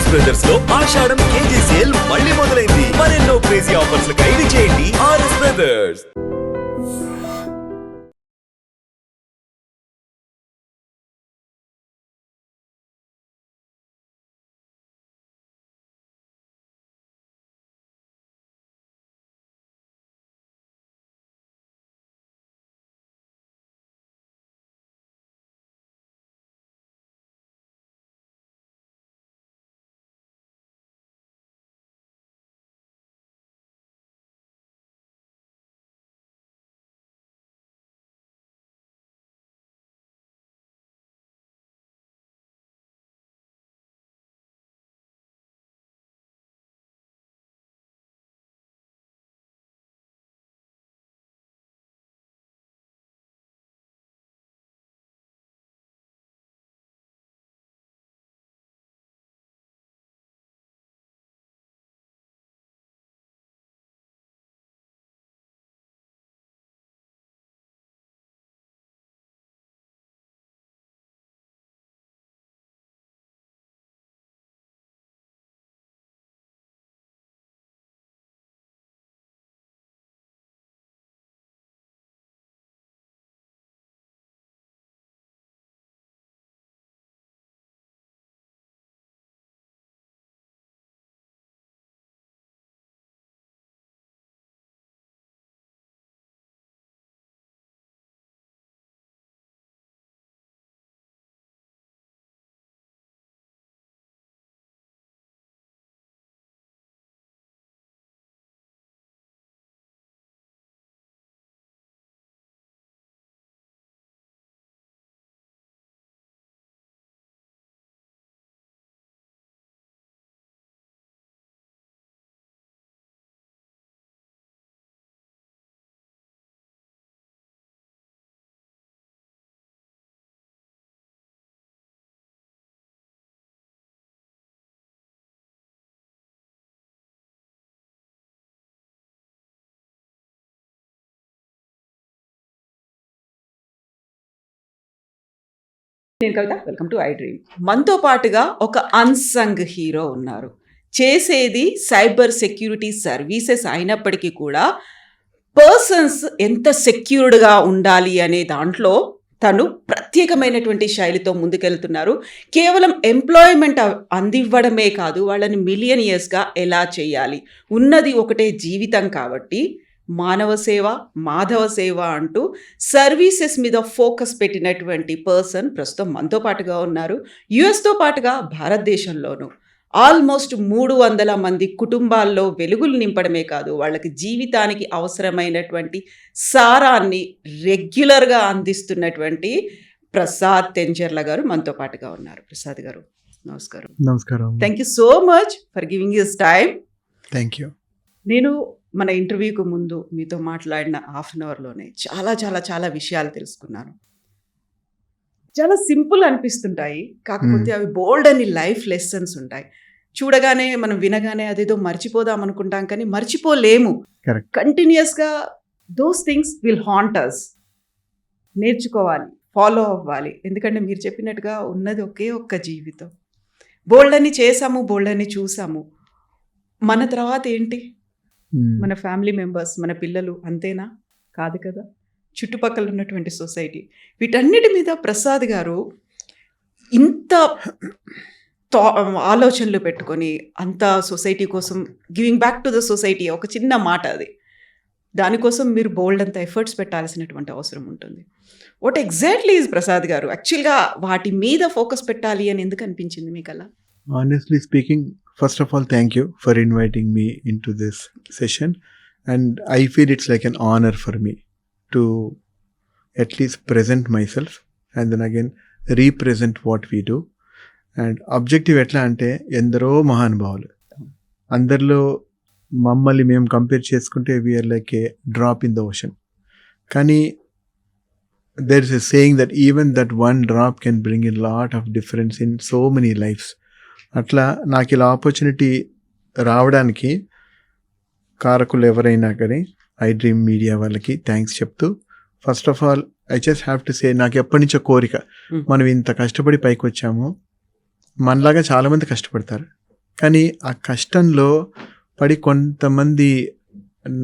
RS brothers లో ఆషాఢం KG sale మళ్ళీ మొదలైంది. మరెన్నో క్రేజీ ఆఫర్స్ ఖైదీ చేయండి ఆర్ఎస్ బ్రదర్స్. నేను కవిత, వెల్కమ్ టు ఐ డ్రీమ్. మనతో పాటుగా ఒక అన్సంగ్ హీరో ఉన్నారు. చేసేది సైబర్ సెక్యూరిటీ సర్వీసెస్ అయినప్పటికీ కూడా పర్సన్స్ ఎంత సెక్యూర్డ్గా ఉండాలి అనే దాంట్లో తను ప్రత్యేకమైనటువంటి శైలితో ముందుకెళ్తున్నారు. కేవలం ఎంప్లాయ్మెంట్ అందివ్వడమే కాదు, వాళ్ళని మిలియనియర్స్గా ఎలా చేయాలి, ఉన్నది ఒకటే జీవితం కాబట్టి మానవ సేవ, మాధవ సేవ అంటూ సర్వీసెస్ మీద ఫోకస్ పెట్టినటువంటి పర్సన్ ప్రస్తుతం మనతో పాటుగా ఉన్నారు. యుఎస్తో పాటుగా భారతదేశంలోనూ ఆల్మోస్ట్ 300 మంది కుటుంబాల్లో వెలుగులు నింపడమే కాదు, వాళ్ళకి జీవితానికి అవసరమైనటువంటి సారాన్ని రెగ్యులర్గా అందిస్తున్నటువంటి ప్రసాద్ తెంజర్ల గారు మనతో పాటుగా ఉన్నారు. ప్రసాద్ గారు, నమస్కారం. నమస్కారం. Thank you so much for giving his time. Thank you. నేను మన ఇంటర్వ్యూకు ముందు మీతో మాట్లాడిన హాఫ్ అన్ అవర్లోనే చాలా చాలా చాలా విషయాలు తెలుసుకున్నాను. చాలా సింపుల్ అనిపిస్తుంటాయి, కాకపోతే అవి బోల్డ్ అని లైఫ్ లెసన్స్ ఉంటాయి. చూడగానే మనం వినగానే అదేదో మర్చిపోదాం అనుకుంటాం, కానీ మర్చిపోలేము. కంటిన్యూస్గా దోస్ థింగ్స్ విల్ హాంట్ అస్. నేర్చుకోవాలి, ఫాలో అవ్వాలి. ఎందుకంటే మీరు చెప్పినట్టుగా ఉన్నది ఒకే ఒక్క జీవితం. బోల్డ్ అని చేసాము, బోల్డ్ అని చూసాము. మన తర్వాత ఏంటి? మన ఫ్యామిలీ మెంబర్స్, మన పిల్లలు, అంతేనా? కాదు కదా. చుట్టుపక్కల ఉన్నటువంటి సొసైటీ, వీటన్నిటి మీద ప్రసాద్ గారు ఇంత ఆలోచనలు పెట్టుకొని అంత సొసైటీ కోసం giving back to the society, ఒక చిన్న మాట అది. దానికోసం మీరు బోల్డ్ అంత ఎఫర్ట్స్ పెట్టాల్సినటువంటి అవసరం ఉంటుంది. వాట్ ఎగ్జాక్ట్లీ ఈజ్ ప్రసాద్ గారు యాక్చువల్గా వాటి మీద ఫోకస్ పెట్టాలి అని ఎందుకు అనిపించింది మీకు అలా? Honestly speaking, first of all, thank you for inviting me into this session. And I feel it's like an honor for me to at least present myself and then again represent what we do. And objective ఎట్లా అంటే, ఎందరో మహానుభావులు, అందరిలో మమ్మల్ని మేము compare చేసుకుంటే we are like a drop in the ocean. కానీ there is a saying that even that one drop can bring a lot of difference in so many lives. అట్లా నాకు ఇలా ఆపర్చునిటీ రావడానికి కారకులు ఎవరైనా కానీ ఐ డ్రీమ్ మీడియా వాళ్ళకి థ్యాంక్స్ చెప్తూ, first of all I just have to say, నాకు ఎప్పటి నుంచో కోరిక, మనం ఇంత కష్టపడి పైకి వచ్చాము, మనలాగా చాలామంది కష్టపడతారు, కానీ ఆ కష్టంలో పడి కొంతమంది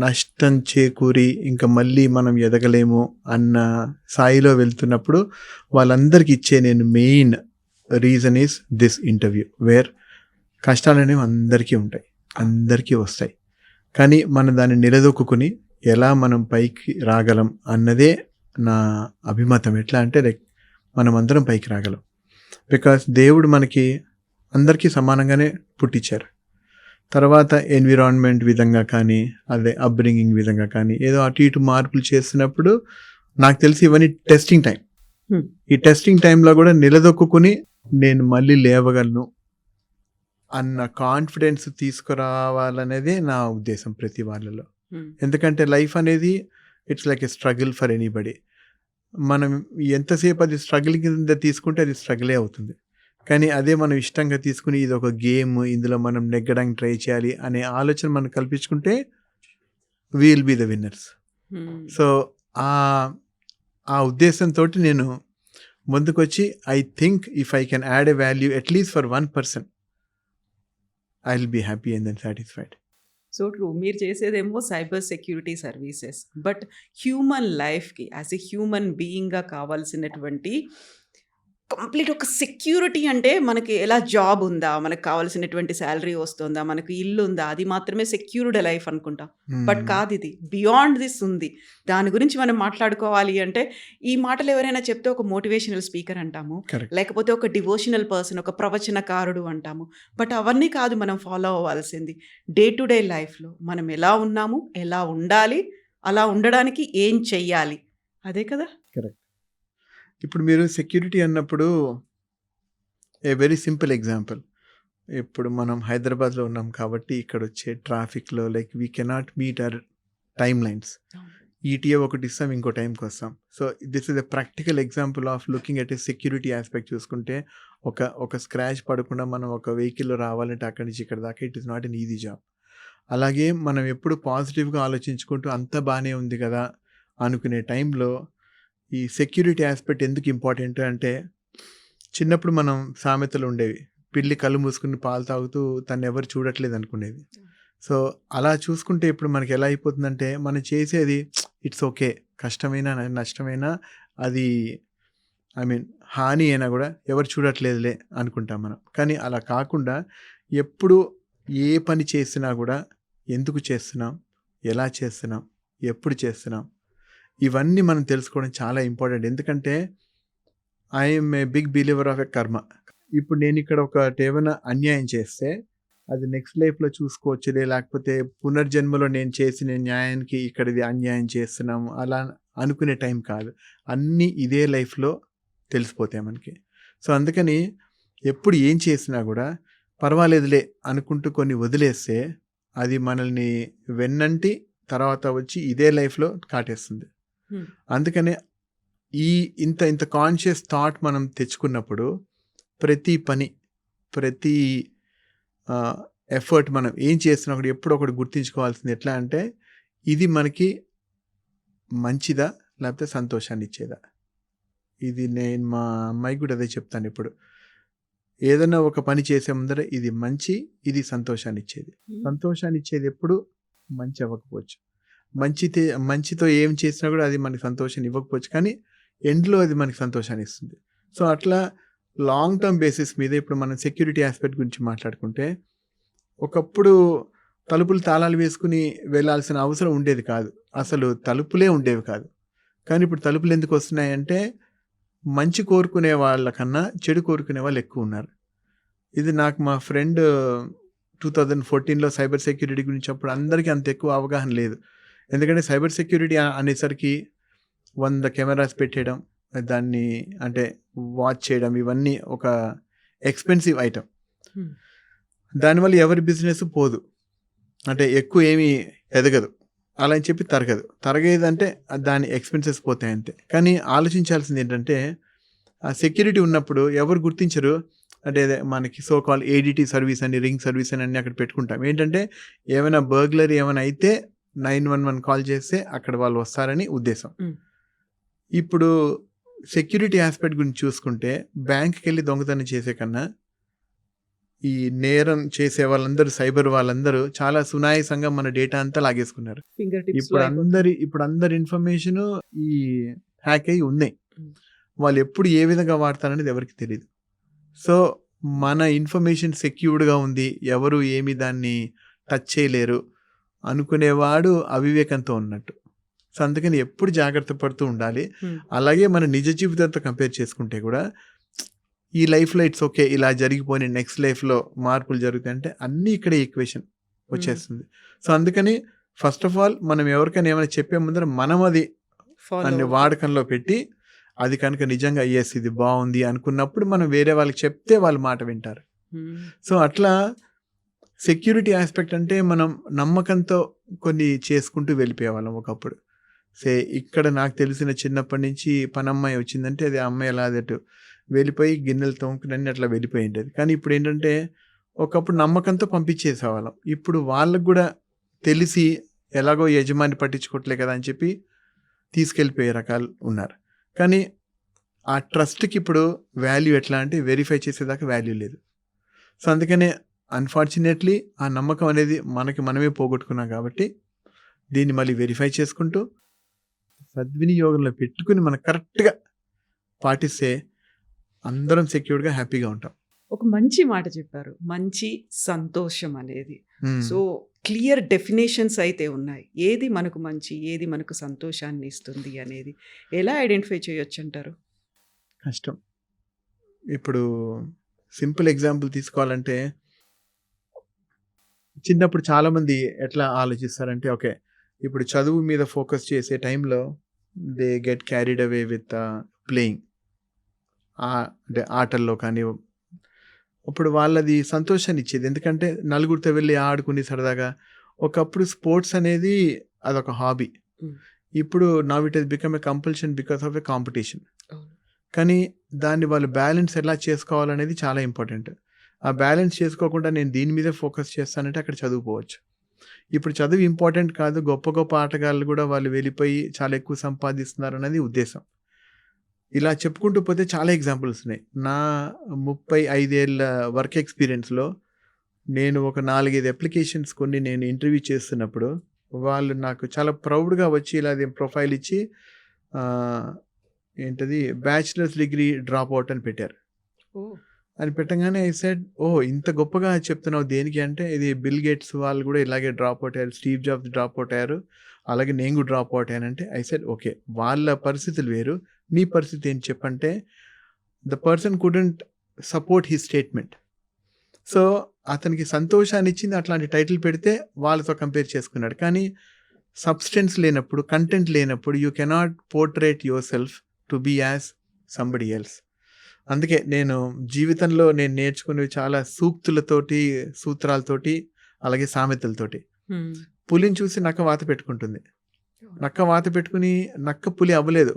నష్టం చేకూరి ఇంకా మళ్ళీ మనం ఎదగలేము అన్న స్థాయిలో వెళ్తున్నప్పుడు వాళ్ళందరికీ ఇచ్చే నేను main reason is this interview, where కష్టాలు అనేవి అందరికీ ఉంటాయి, అందరికీ వస్తాయి. కానీ మనం దాన్ని నిలదొక్కుని ఎలా మనం పైకి రాగలం అన్నదే నా అభిమతం. ఎట్లా అంటే లైక్ మనం అందరం పైకి రాగలం. బికాస్ దేవుడు మనకి అందరికీ సమానంగానే పుట్టించారు. తర్వాత ఎన్విరాన్మెంట్ విధంగా కానీ అదే అప్బ్రింగింగ్ విధంగా కానీ ఏదో అటు ఇటు మార్పులు చేస్తున్నప్పుడు నాకు తెలిసి ఇవన్నీ టెస్టింగ్ టైం. ఈ టెస్టింగ్ టైంలో కూడా నిలదొక్కుని నేను మళ్ళీ లేవగలను అన్న కాన్ఫిడెన్స్ తీసుకురావాలనేదే నా ఉద్దేశం ప్రతి వాళ్ళలో. ఎందుకంటే లైఫ్ అనేది it's like a struggle for anybody. మనం ఎంతసేపు అది స్ట్రగుల్ కింద తీసుకుంటే అది స్ట్రగులే అవుతుంది. కానీ అదే మనం ఇష్టంగా తీసుకుని ఇది ఒక గేమ్, ఇందులో మనం నెగ్గడానికి ట్రై చేయాలి అనే ఆలోచన మనం కల్పించుకుంటే will be the winners. So ఆ ఉద్దేశంతో నేను ముందుకొచ్చి I think if I can add a value at least for 1%, I will be happy and then satisfied. So true. మీరు చేసేదేమో cyber security services, but human లైఫ్కి యాజ్ ఎ హ్యూమన్ బీయింగ్గా కావాల్సినటువంటి complete ఒక సెక్యూరిటీ అంటే మనకి ఎలా జాబ్ ఉందా, మనకు కావాల్సినటువంటి శాలరీ వస్తుందా, మనకు ఇల్లు ఉందా, అది మాత్రమే సెక్యూర్డ్ లైఫ్ అనుకుంటాం. బట్ కాదు, ఇది బియాండ్ దిస్ ఉంది. దాని గురించి మనం మాట్లాడుకోవాలి అంటే ఈ మాటలు ఎవరైనా చెప్తే ఒక మోటివేషనల్ స్పీకర్ అంటాము, లేకపోతే ఒక డివోషనల్ పర్సన్, ఒక ప్రవచనకారుడు అంటాము. బట్ అవన్నీ కాదు మనం ఫాలో అవ్వాల్సింది. డే టు డే లైఫ్లో మనం ఎలా ఉన్నాము, ఎలా ఉండాలి, అలా ఉండడానికి ఏం చెయ్యాలి, అదే కదా. కరెక్ట్. ఇప్పుడు మీరు సెక్యూరిటీ అన్నప్పుడు ఏ వెరీ సింపుల్ ఎగ్జాంపుల్. ఇప్పుడు మనం హైదరాబాద్లో ఉన్నాం కాబట్టి ఇక్కడ వచ్చే ట్రాఫిక్లో like we cannot meet our time lines. ETA ఒకటి ఇస్తాం, ఇంకో టైంకి వస్తాం. So this is a practical example of looking at a security aspect. చూసుకుంటే ఒక స్క్రాచ్ పడకుండా మనం ఒక వెహికల్లో రావాలంటే అక్కడి నుంచి ఇక్కడ దాకా it is not an easy job. అలాగే మనం ఎప్పుడు పాజిటివ్గా ఆలోచించుకుంటూ అంత బాగానే ఉంది కదా అనుకునే టైంలో ఈ సెక్యూరిటీ ఆస్పెక్ట్ ఎందుకు ఇంపార్టెంట్ అంటే, చిన్నప్పుడు మనం సామెతలు ఉండేవి, పిల్లి కళ్ళు మూసుకుని పాలు తాగుతూ తను ఎవరు చూడట్లేదు అనుకునేది. సో అలా చూసుకుంటే ఇప్పుడు మనకి ఎలా అయిపోతుందంటే మనం చేసేది ఇట్స్ ఓకే, కష్టమైనా నష్టమైనా అది హాని అయినా కూడా ఎవరు చూడట్లేదులే అనుకుంటాం మనం. కానీ అలా కాకుండా ఎప్పుడు ఏ పని చేసినా కూడా ఎందుకు చేస్తున్నాం, ఎలా చేస్తున్నాం, ఎప్పుడు చేస్తున్నాం, ఇవన్నీ మనం తెలుసుకోవడం చాలా ఇంపార్టెంట్. ఎందుకంటే I'm a big believer of a karma. ఇప్పుడు నేను ఇక్కడ ఏమైనా అన్యాయం చేస్తే అది నెక్స్ట్ లైఫ్లో చూసుకోవచ్చులే, లేకపోతే పునర్జన్మలో నేను చేసిన న్యాయానికి ఇక్కడ ఇది అన్యాయం చేస్తున్నాము అలా అనుకునే టైం కాదు. అన్నీ ఇదే లైఫ్లో తెలిసిపోతాయి మనకి. సో అందుకని ఎప్పుడు ఏం చేసినా కూడా పర్వాలేదులే అనుకుంటూ కొన్ని వదిలేస్తే అది మనల్ని వెన్నంటి తర్వాత వచ్చి ఇదే లైఫ్లో కాటేస్తుంది. అందుకనే ఇంత కాన్షియస్ థాట్ మనం తెచ్చుకున్నప్పుడు ప్రతి పని, ప్రతి ఎఫర్ట్ మనం ఏం చేస్తున్నప్పుడు ఎప్పుడు ఒకటి గుర్తించుకోవాల్సింది ఎట్లా అంటే ఇది మనకి మంచిదా లేకపోతే సంతోషాన్ని ఇచ్చేదా. ఇది నేను మా అమ్మాయికి కూడా అదే చెప్తాను. ఇప్పుడు ఏదైనా ఒక పని చేసే ముందర ఇది మంచి, ఇది సంతోషాన్ని ఇచ్చేది. సంతోషాన్ని ఇచ్చేది ఎప్పుడు మంచి అవ్వకపోవచ్చు, మంచితో ఏం చేసినా కూడా అది మనకి సంతోషాన్ని ఇవ్వకపోవచ్చు, కానీ ఎండ్లో అది మనకి సంతోషాన్ని ఇస్తుంది. సో అట్లా లాంగ్ టర్మ్ బేసిస్ మీద ఇప్పుడు మనం సెక్యూరిటీ ఆస్పెక్ట్ గురించి మాట్లాడుకుంటే, ఒకప్పుడు తలుపులు తాళాలు వేసుకుని వెళ్ళాల్సిన అవసరం ఉండేది కాదు, అసలు తలుపులే ఉండేవి కాదు. కానీ ఇప్పుడు తలుపులు ఎందుకు వస్తున్నాయంటే మంచి కోరుకునే వాళ్ళకన్నా చెడు కోరుకునే వాళ్ళు ఎక్కువ ఉన్నారు. ఇది నాకు మా ఫ్రెండ్ 2014లో సైబర్ సెక్యూరిటీ గురించి అప్పుడు అందరికీ అంత ఎక్కువ అవగాహన లేదు. ఎందుకంటే సైబర్ సెక్యూరిటీ అనేసరికి 100 కెమెరాస్ పెట్టేయడం, దాన్ని అంటే వాచ్ చేయడం, ఇవన్నీ ఒక ఎక్స్పెన్సివ్ ఐటమ్. దానివల్ల ఎవరి బిజినెస్ పోదు, అంటే ఎక్కువ ఏమీ ఎదగదు, అలా అని చెప్పి తరగేదంటే దాని ఎక్స్పెన్సెస్ పోతాయి అంతే. కానీ ఆలోచించాల్సింది ఏంటంటే ఆ సెక్యూరిటీ ఉన్నప్పుడు ఎవరు గుర్తించరు, అంటే మనకి సో కాల్ ఏడిటీ సర్వీస్ అని, రింగ్ సర్వీస్ అని అక్కడ పెట్టుకుంటాం. ఏంటంటే ఏమైనా బర్గ్లరీ ఏమైనా అయితే 911 కాల్ చేస్తే అక్కడ వాళ్ళు వస్తారని ఉద్దేశం. ఇప్పుడు సెక్యూరిటీ ఆస్పెక్ట్ గురించి చూసుకుంటే బ్యాంక్కి వెళ్ళి దొంగతనం చేసే కన్నా ఈ నేరం చేసే వాళ్ళందరూ, సైబర్ వాళ్ళందరూ చాలా సునాయాసంగా మన డేటా అంతా లాగేసుకున్నారు. ఫింగర్ టిప్స్ ఇప్పుడు అందరి ఇన్ఫర్మేషన్ ఈ హ్యాక్ అయి ఉన్నాయి. వాళ్ళు ఎప్పుడు ఏ విధంగా వాడతారనేది ఎవరికి తెలియదు. సో మన ఇన్ఫర్మేషన్ సెక్యూర్డ్గా ఉంది, ఎవరు ఏమి దాన్ని టచ్ చేయలేరు అనుకునేవాడు అవివేకంతో ఉన్నట్టు. సో అందుకని ఎప్పుడు జాగ్రత్త పడుతూ ఉండాలి. అలాగే మన నిజ జీవితంతో కంపేర్ చేసుకుంటే కూడా ఈ లైఫ్లో ఇట్స్ ఓకే, ఇలా జరిగిపోయిన నెక్స్ట్ లైఫ్లో మార్పులు జరుగుతాయి అంటే అన్నీ ఇక్కడే ఈక్వేషన్ వచ్చేస్తుంది. సో అందుకని ఫస్ట్ ఆఫ్ ఆల్ మనం ఎవరికైనా ఏమైనా చెప్పే ముందర మనం అది అన్ని వాడకంలో పెట్టి అది కనుక నిజంగా ఎస్ ఇది బాగుంది అనుకున్నప్పుడు మనం వేరే వాళ్ళకి చెప్తే వాళ్ళ మాట వింటారు. సో అట్లా సెక్యూరిటీ ఆస్పెక్ట్ అంటే మనం నమ్మకంతో కొన్ని చేసుకుంటూ వెళ్ళిపోయేవాళ్ళం ఒకప్పుడు. ఇక్కడ నాకు తెలిసిన చిన్నప్పటి నుంచి పనమ్మాయి వచ్చిందంటే అది అమ్మాయి ఎలా అదట్టు వెళ్ళిపోయి గిన్నెలు తోముకుని అట్లా వెళ్ళిపోయి ఉండేది. కానీ ఇప్పుడు ఏంటంటే ఒకప్పుడు నమ్మకంతో పంపించేసేవాళ్ళం. ఇప్పుడు వాళ్ళకు కూడా తెలిసి ఎలాగో యజమాని పట్టించుకోవట్లే కదా అని చెప్పి తీసుకెళ్ళిపోయే రకాలు ఉన్నారు. కానీ ఆ ట్రస్ట్కి ఇప్పుడు వాల్యూ ఎట్లా అంటే వెరిఫై చేసేదాకా వాల్యూ లేదు. సో అందుకనే అన్ఫార్చునేట్లీ ఆ నమ్మకం అనేది మనమే పోగొట్టుకున్నాం. కాబట్టి దీన్ని మళ్ళీ వెరిఫై చేసుకుంటూ సద్వినియోగంలో పెట్టుకుని మనం కరెక్ట్గా పాటిస్తే అందరం సెక్యూర్డ్గా హ్యాపీగా ఉంటాం. ఒక మంచి మాట చెప్పారు, మంచి సంతోషం అనేది. సో క్లియర్ డెఫినేషన్స్ అయితే ఉన్నాయి, ఏది మనకు మంచి, ఏది మనకు సంతోషాన్ని ఇస్తుంది అనేది ఎలా ఐడెంటిఫై చేయొచ్చు అంటారు? కష్టం. ఇప్పుడు సింపుల్ ఎగ్జాంపుల్ తీసుకోవాలంటే చిన్నప్పుడు చాలామంది ఎట్లా ఆలోచిస్తారంటే ఓకే ఇప్పుడు చదువు మీద ఫోకస్ చేసే టైంలో they get carried away with playing, అంటే ఆటల్లో కానీ. అప్పుడు వాళ్ళది సంతోషాన్ని ఇచ్చేది, ఎందుకంటే నలుగురితో వెళ్ళి ఆడుకుని సరదాగా. ఒకప్పుడు స్పోర్ట్స్ అనేది అదొక హాబీ. ఇప్పుడు now it has become a compulsion because of a competition. కానీ దాన్ని వాళ్ళు బ్యాలెన్స్ ఎలా చేసుకోవాలనేది చాలా ఇంపార్టెంట్. ఆ బ్యాలెన్స్ చేసుకోకుండా నేను దీని మీదే ఫోకస్ చేస్తానంటే అక్కడ చదువుకోవచ్చు. ఇప్పుడు చదువు ఇంపార్టెంట్ కాదు, గొప్ప గొప్ప ఆటగాళ్ళు కూడా వాళ్ళు వెళ్ళిపోయి చాలా ఎక్కువ సంపాదిస్తున్నారు అనేది ఉద్దేశం. ఇలా చెప్పుకుంటూ పోతే చాలా ఎగ్జాంపుల్స్ ఉన్నాయి. నా 35 ఏళ్ళ వర్క్ ఎక్స్పీరియన్స్లో నేను ఒక 4-5 అప్లికేషన్స్ కొన్ని నేను ఇంటర్వ్యూ చేస్తున్నప్పుడు వాళ్ళు నాకు చాలా ప్రౌడ్గా వచ్చి ఇలా ప్రొఫైల్ ఇచ్చి ఏంటది బ్యాచిలర్స్ డిగ్రీ డ్రాప్ అవుట్ అని పెట్టారు. అని పెట్టగానే ఐ సెడ్ ఇంత గొప్పగా చెప్తున్నావు దేనికి అంటే, ఇది బిల్ గేట్స్ వాళ్ళు కూడా ఇలాగే డ్రాప్ అవుట్ అయ్యారు, స్టీవ్ జాబ్స్ డ్రాప్ అవుట్ అయ్యారు, అలాగే నేను కూడా డ్రాప్ అవుట్ అయ్యానంటే ఐ సెడ్ ఓకే వాళ్ళ పరిస్థితులు వేరు, నీ పరిస్థితి ఏంటి చెప్పంటే the person couldn't support his statement. So అతనికి సంతోషాన్ని ఇచ్చింది అట్లాంటి టైటిల్ పెడితే వాళ్ళతో కంపేర్ చేసుకున్నాడు. కానీ సబ్స్టెన్స్ లేనప్పుడు, కంటెంట్ లేనప్పుడు you cannot portrait yourself to be as somebody else. అందుకే నేను జీవితంలో నేను నేర్చుకునేవి చాలా సూక్తులతోటి, సూత్రాలతోటి, అలాగే సామెతలతోటి. పులిని చూసి నక్క వాత పెట్టుకుంటుంది, నక్క వాత పెట్టుకుని నక్క పులి అవ్వలేదు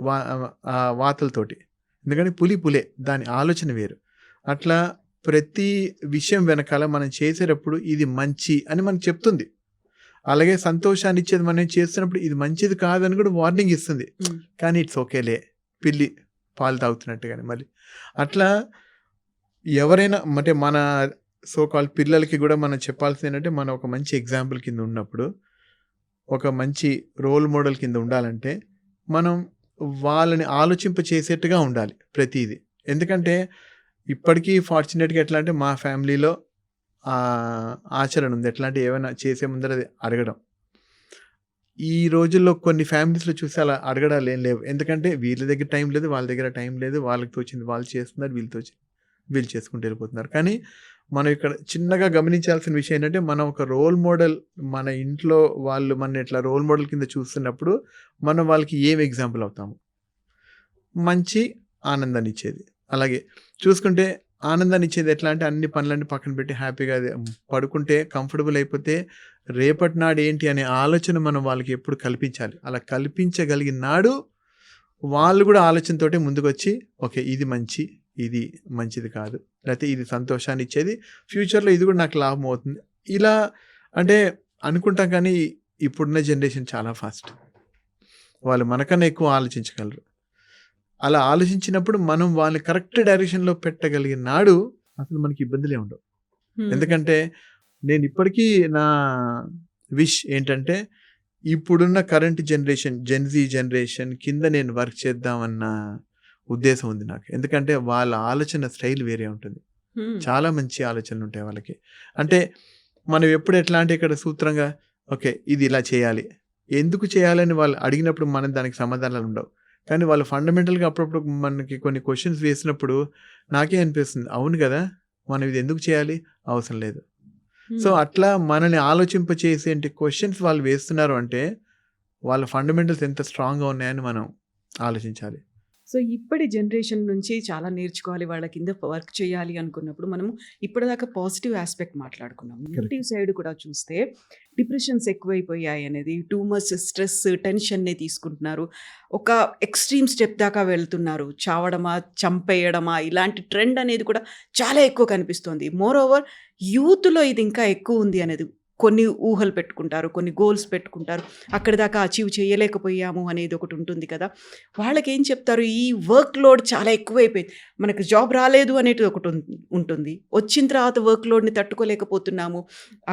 వాతలతోటి, ఎందుకంటే పులే, దాని ఆలోచన వేరు. అట్లా ప్రతి విషయం వెనకాల మనం చేసేటప్పుడు ఇది మంచి అని మనకు చెప్తుంది. అలాగే సంతోషాన్ని ఇచ్చేది మనం చేస్తున్నప్పుడు ఇది మంచిది కాదని కూడా వార్నింగ్ ఇస్తుంది. కానీ ఇట్స్ ఓకేలే, పిల్లి పాలు తాగుతున్నట్టుగానే. మళ్ళీ అట్లా ఎవరైనా అంటే మన సోకాల్ పిల్లలకి కూడా మనం చెప్పాల్సింది ఏంటంటే, మనం ఒక మంచి ఎగ్జాంపుల్ కింద ఉన్నప్పుడు, ఒక మంచి రోల్ మోడల్ కింద ఉండాలంటే మనం వాళ్ళని ఆలోచింప చేసేట్టుగా ఉండాలి ప్రతిదీ. ఎందుకంటే ఇప్పటికీ ఫార్చునేట్గా ఎట్లా అంటే మా ఫ్యామిలీలో ఆచరణ ఉంది, ఎట్లా అంటే ఏమైనా చేసే ముందర అది అడగడం. ఈ రోజుల్లో కొన్ని ఫ్యామిలీస్లో చూసి అలా అడగడాలు ఏం లేవు, ఎందుకంటే వీళ్ళ దగ్గర టైం లేదు, వాళ్ళ దగ్గర టైం లేదు, వాళ్ళకి తోచింది వాళ్ళు చేస్తున్నారు, వీళ్ళు చేసుకుంటూ వెళ్ళిపోతున్నారు. కానీ మనం ఇక్కడ చిన్నగా గమనించాల్సిన విషయం ఏంటంటే, మనం ఒక రోల్ మోడల్, మన ఇంట్లో వాళ్ళు మన ఇట్లా రోల్ మోడల్ కింద చూస్తున్నప్పుడు మనం వాళ్ళకి ఏం ఎగ్జాంపుల్ అవుతాము? మంచి ఆనందాన్ని ఇచ్చేది. అలాగే చూసుకుంటే ఆనందాన్ని ఇచ్చేది ఎట్లా అంటే, అన్ని పనులన్నీ పక్కన పెట్టి హ్యాపీగా పడుకుంటే కంఫర్టబుల్ అయిపోతే రేపటి నాడు ఏంటి అనే ఆలోచన మనం వాళ్ళకి ఎప్పుడు కల్పించాలి. అలా కల్పించగలిగిన నాడు వాళ్ళు కూడా ఆలోచనతోటే ముందుకు వచ్చి ఓకే ఇది మంచి, ఇది మంచిది కాదు, లేకపోతే ఇది సంతోషాన్ని ఇచ్చేది, ఫ్యూచర్లో ఇది కూడా నాకు లాభం అవుతుంది, ఇలా అంటే అనుకుంటాం. కానీ ఇప్పుడున్న జనరేషన్ చాలా ఫాస్ట్, వాళ్ళు మనకన్నా ఎక్కువ ఆలోచించగలరు. అలా ఆలోచించినప్పుడు మనం వాళ్ళని కరెక్ట్ డైరెక్షన్లో పెట్టగలిగిన నాడు అసలు మనకి ఇబ్బందులే ఉండవు. ఎందుకంటే నేను ఇప్పటికీ నా విష్ ఏంటంటే ఇప్పుడున్న కరెంట్ జనరేషన్ జెన్జీ జనరేషన్ కింద నేను వర్క్ చేద్దామన్న ఉద్దేశం ఉంది నాకు. ఎందుకంటే వాళ్ళ ఆలోచన స్టైల్ వేరే ఉంటుంది. చాలా మంచి ఆలోచనలు ఉంటాయి వాళ్ళకి. అంటే మనం ఎప్పుడు ఎట్లా అంటే ఇక్కడ సూత్రంగా ఓకే ఇది ఇలా చేయాలి, ఎందుకు చేయాలని వాళ్ళు అడిగినప్పుడు మనం దానికి సమాధానాలు ఉండవు. కానీ వాళ్ళు ఫండమెంటల్గా అప్పుడప్పుడు మనకి కొన్ని క్వశ్చన్స్ వేసినప్పుడు నాకే అనిపిస్తుంది అవును కదా మనం ఇది ఎందుకు చేయాలి, అవసరం లేదు. సో అట్లా మనల్ని ఆలోచింపచేసేంటి క్వశ్చన్స్ వాళ్ళు వేస్తున్నారు అంటే వాళ్ళ ఫండమెంటల్స్ ఎంత స్ట్రాంగ్గా ఉన్నాయని మనం ఆలోచించాలి. సో ఇప్పటి జనరేషన్ నుంచి చాలా నేర్చుకోవాలి, వాళ్ళ కింద వర్క్ చేయాలి అనుకున్నప్పుడు మనము ఇప్పటిదాకా పాజిటివ్ ఆస్పెక్ట్ మాట్లాడుకున్నాం. నెగిటివ్ సైడ్ కూడా చూస్తే డిప్రెషన్స్ ఎక్కువైపోయాయి అనేది, టూ మచ్ స్ట్రెస్ టెన్షన్ని తీసుకుంటున్నారు, ఒక ఎక్స్ట్రీమ్ స్టెప్ దాకా వెళ్తున్నారు, చావడమా చంపేయడమా ఇలాంటి ట్రెండ్ అనేది కూడా చాలా ఎక్కువ కనిపిస్తుంది. మోర్ ఓవర్ యూత్లో ఇది ఇంకా ఎక్కువ ఉంది అనేది. కొన్ని ఊహలు పెట్టుకుంటారు, కొన్ని గోల్స్ పెట్టుకుంటారు, అక్కడి దాకా అచీవ్ చేయలేకపోయాము అనేది ఒకటి ఉంటుంది కదా. వాళ్ళకి ఏం చెప్తారు, ఈ వర్క్ లోడ్ చాలా ఎక్కువైపోయింది, మనకు జాబ్ రాలేదు అనేది ఒకటి ఉంటుంది, వచ్చిన తర్వాత వర్క్ లోడ్ని తట్టుకోలేకపోతున్నాము,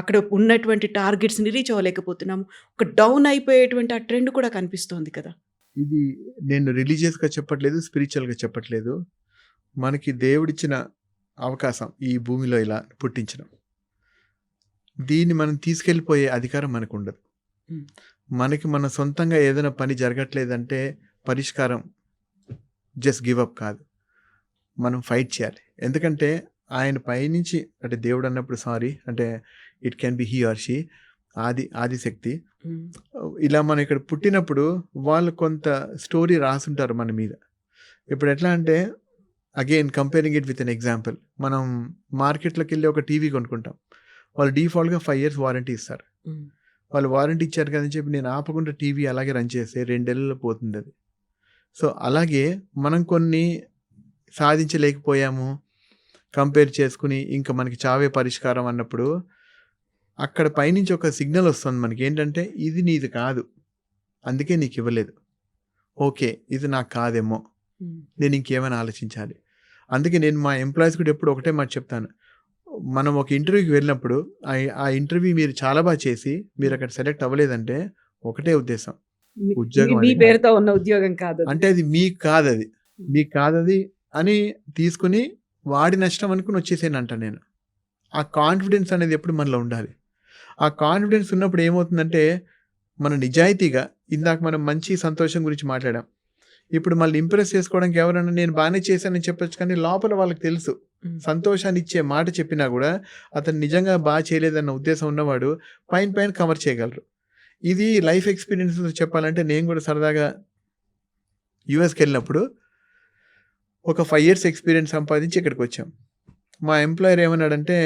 అక్కడ ఉన్నటువంటి టార్గెట్స్ని రీచ్ అవ్వలేకపోతున్నాము, ఒక డౌన్ అయిపోయేటువంటి ఆ ట్రెండ్ కూడా కనిపిస్తోంది కదా. ఇది నేను రిలీజియస్గా చెప్పట్లేదు, స్పిరిచువల్గా చెప్పట్లేదు. మనకి దేవుడిచ్చిన అవకాశం ఈ భూమిలో ఇలా పుట్టించడం, దీన్ని మనం తీసుకెళ్ళిపోయే అధికారం మనకు ఉండదు. మనకి మన సొంతంగా ఏదైనా పని జరగట్లేదంటే పరిష్కారం జస్ట్ గివ్ అప్ కాదు, మనం ఫైట్ చేయాలి. ఎందుకంటే ఆయన పైనుంచి అంటే దేవుడు అన్నప్పుడు అంటే it can be he or she, Adishakti. ఇలా మనం ఇక్కడ పుట్టినప్పుడు వాళ్ళు కొంత స్టోరీ రాసుంటారు మన మీద. ఇప్పుడు ఎట్లా అంటే again comparing it with an example, మనం మార్కెట్లోకి వెళ్ళి ఒక టీవీ కొనుక్కుంటాం, వాళ్ళు డిఫాల్ట్గా 5 years వారంటీ ఇస్తారు. వాళ్ళు వారంటీ ఇచ్చారు కదని చెప్పి నేను ఆపకుండా టీవీ అలాగే రన్ చేస్తే 2 ఏళ్లలో పోతుంది అది. సో అలాగే మనం కొన్ని సాధించలేకపోయాము కంపేర్ చేసుకుని ఇంకా మనకి చావే పరిష్కారం అన్నప్పుడు అక్కడ పైనుంచి ఒక సిగ్నల్ వస్తుంది మనకి, ఏంటంటే ఇది నీది కాదు అందుకే నీకు ఇవ్వలేదు, ఓకే ఇది నాకు కాదేమో, నేను ఇంకేమైనా ఆలోచించాలి. అందుకే నేను మా ఎంప్లాయీస్ కూడా ఎప్పుడు ఒకటే మాట చెప్తాను, మనం ఒక ఇంటర్వ్యూకి వెళ్ళినప్పుడు ఆ ఇంటర్వ్యూ మీరు చాలా బాగా చేసి మీరు అక్కడ సెలెక్ట్ అవ్వలేదంటే ఒకటే ఉద్దేశం, ఉద్యోగం మీ పేరుతో ఉన్న ఉద్యోగం కాదు అంటే అది మీకు కాదది అని తీసుకుని వాడి నష్టం అనుకుని వచ్చేసేనంట నేను. ఆ కాన్ఫిడెన్స్ అనేది ఎప్పుడు మనలో ఉండాలి. ఆ కాన్ఫిడెన్స్ ఉన్నప్పుడు ఏమవుతుందంటే మన నిజాయితీగా, ఇందాక మనం మంచి సంతోషం గురించి మాట్లాడాం, ఇప్పుడు మళ్ళీ ఇంప్రెస్ చేసుకోవడానికి ఎవరైనా నేను బాగానే చేశానని చెప్పొచ్చు, కానీ లోపల వాళ్ళకి తెలుసు సంతోషాన్ని ఇచ్చే మాట చెప్పినా కూడా అతను నిజంగా బాగా చేయలేదన్న ఉద్దేశం ఉన్నవాడు పైన కవర్ చేయగలరు. ఇది లైఫ్ ఎక్స్పీరియన్స్ చెప్పాలంటే నేను కూడా సరదాగా యూఎస్కి వెళ్ళినప్పుడు ఒక 5 years ఎక్స్పీరియన్స్ సంపాదించి ఇక్కడికి వచ్చాం. మా ఎంప్లాయర్ ఏమన్నాడంటే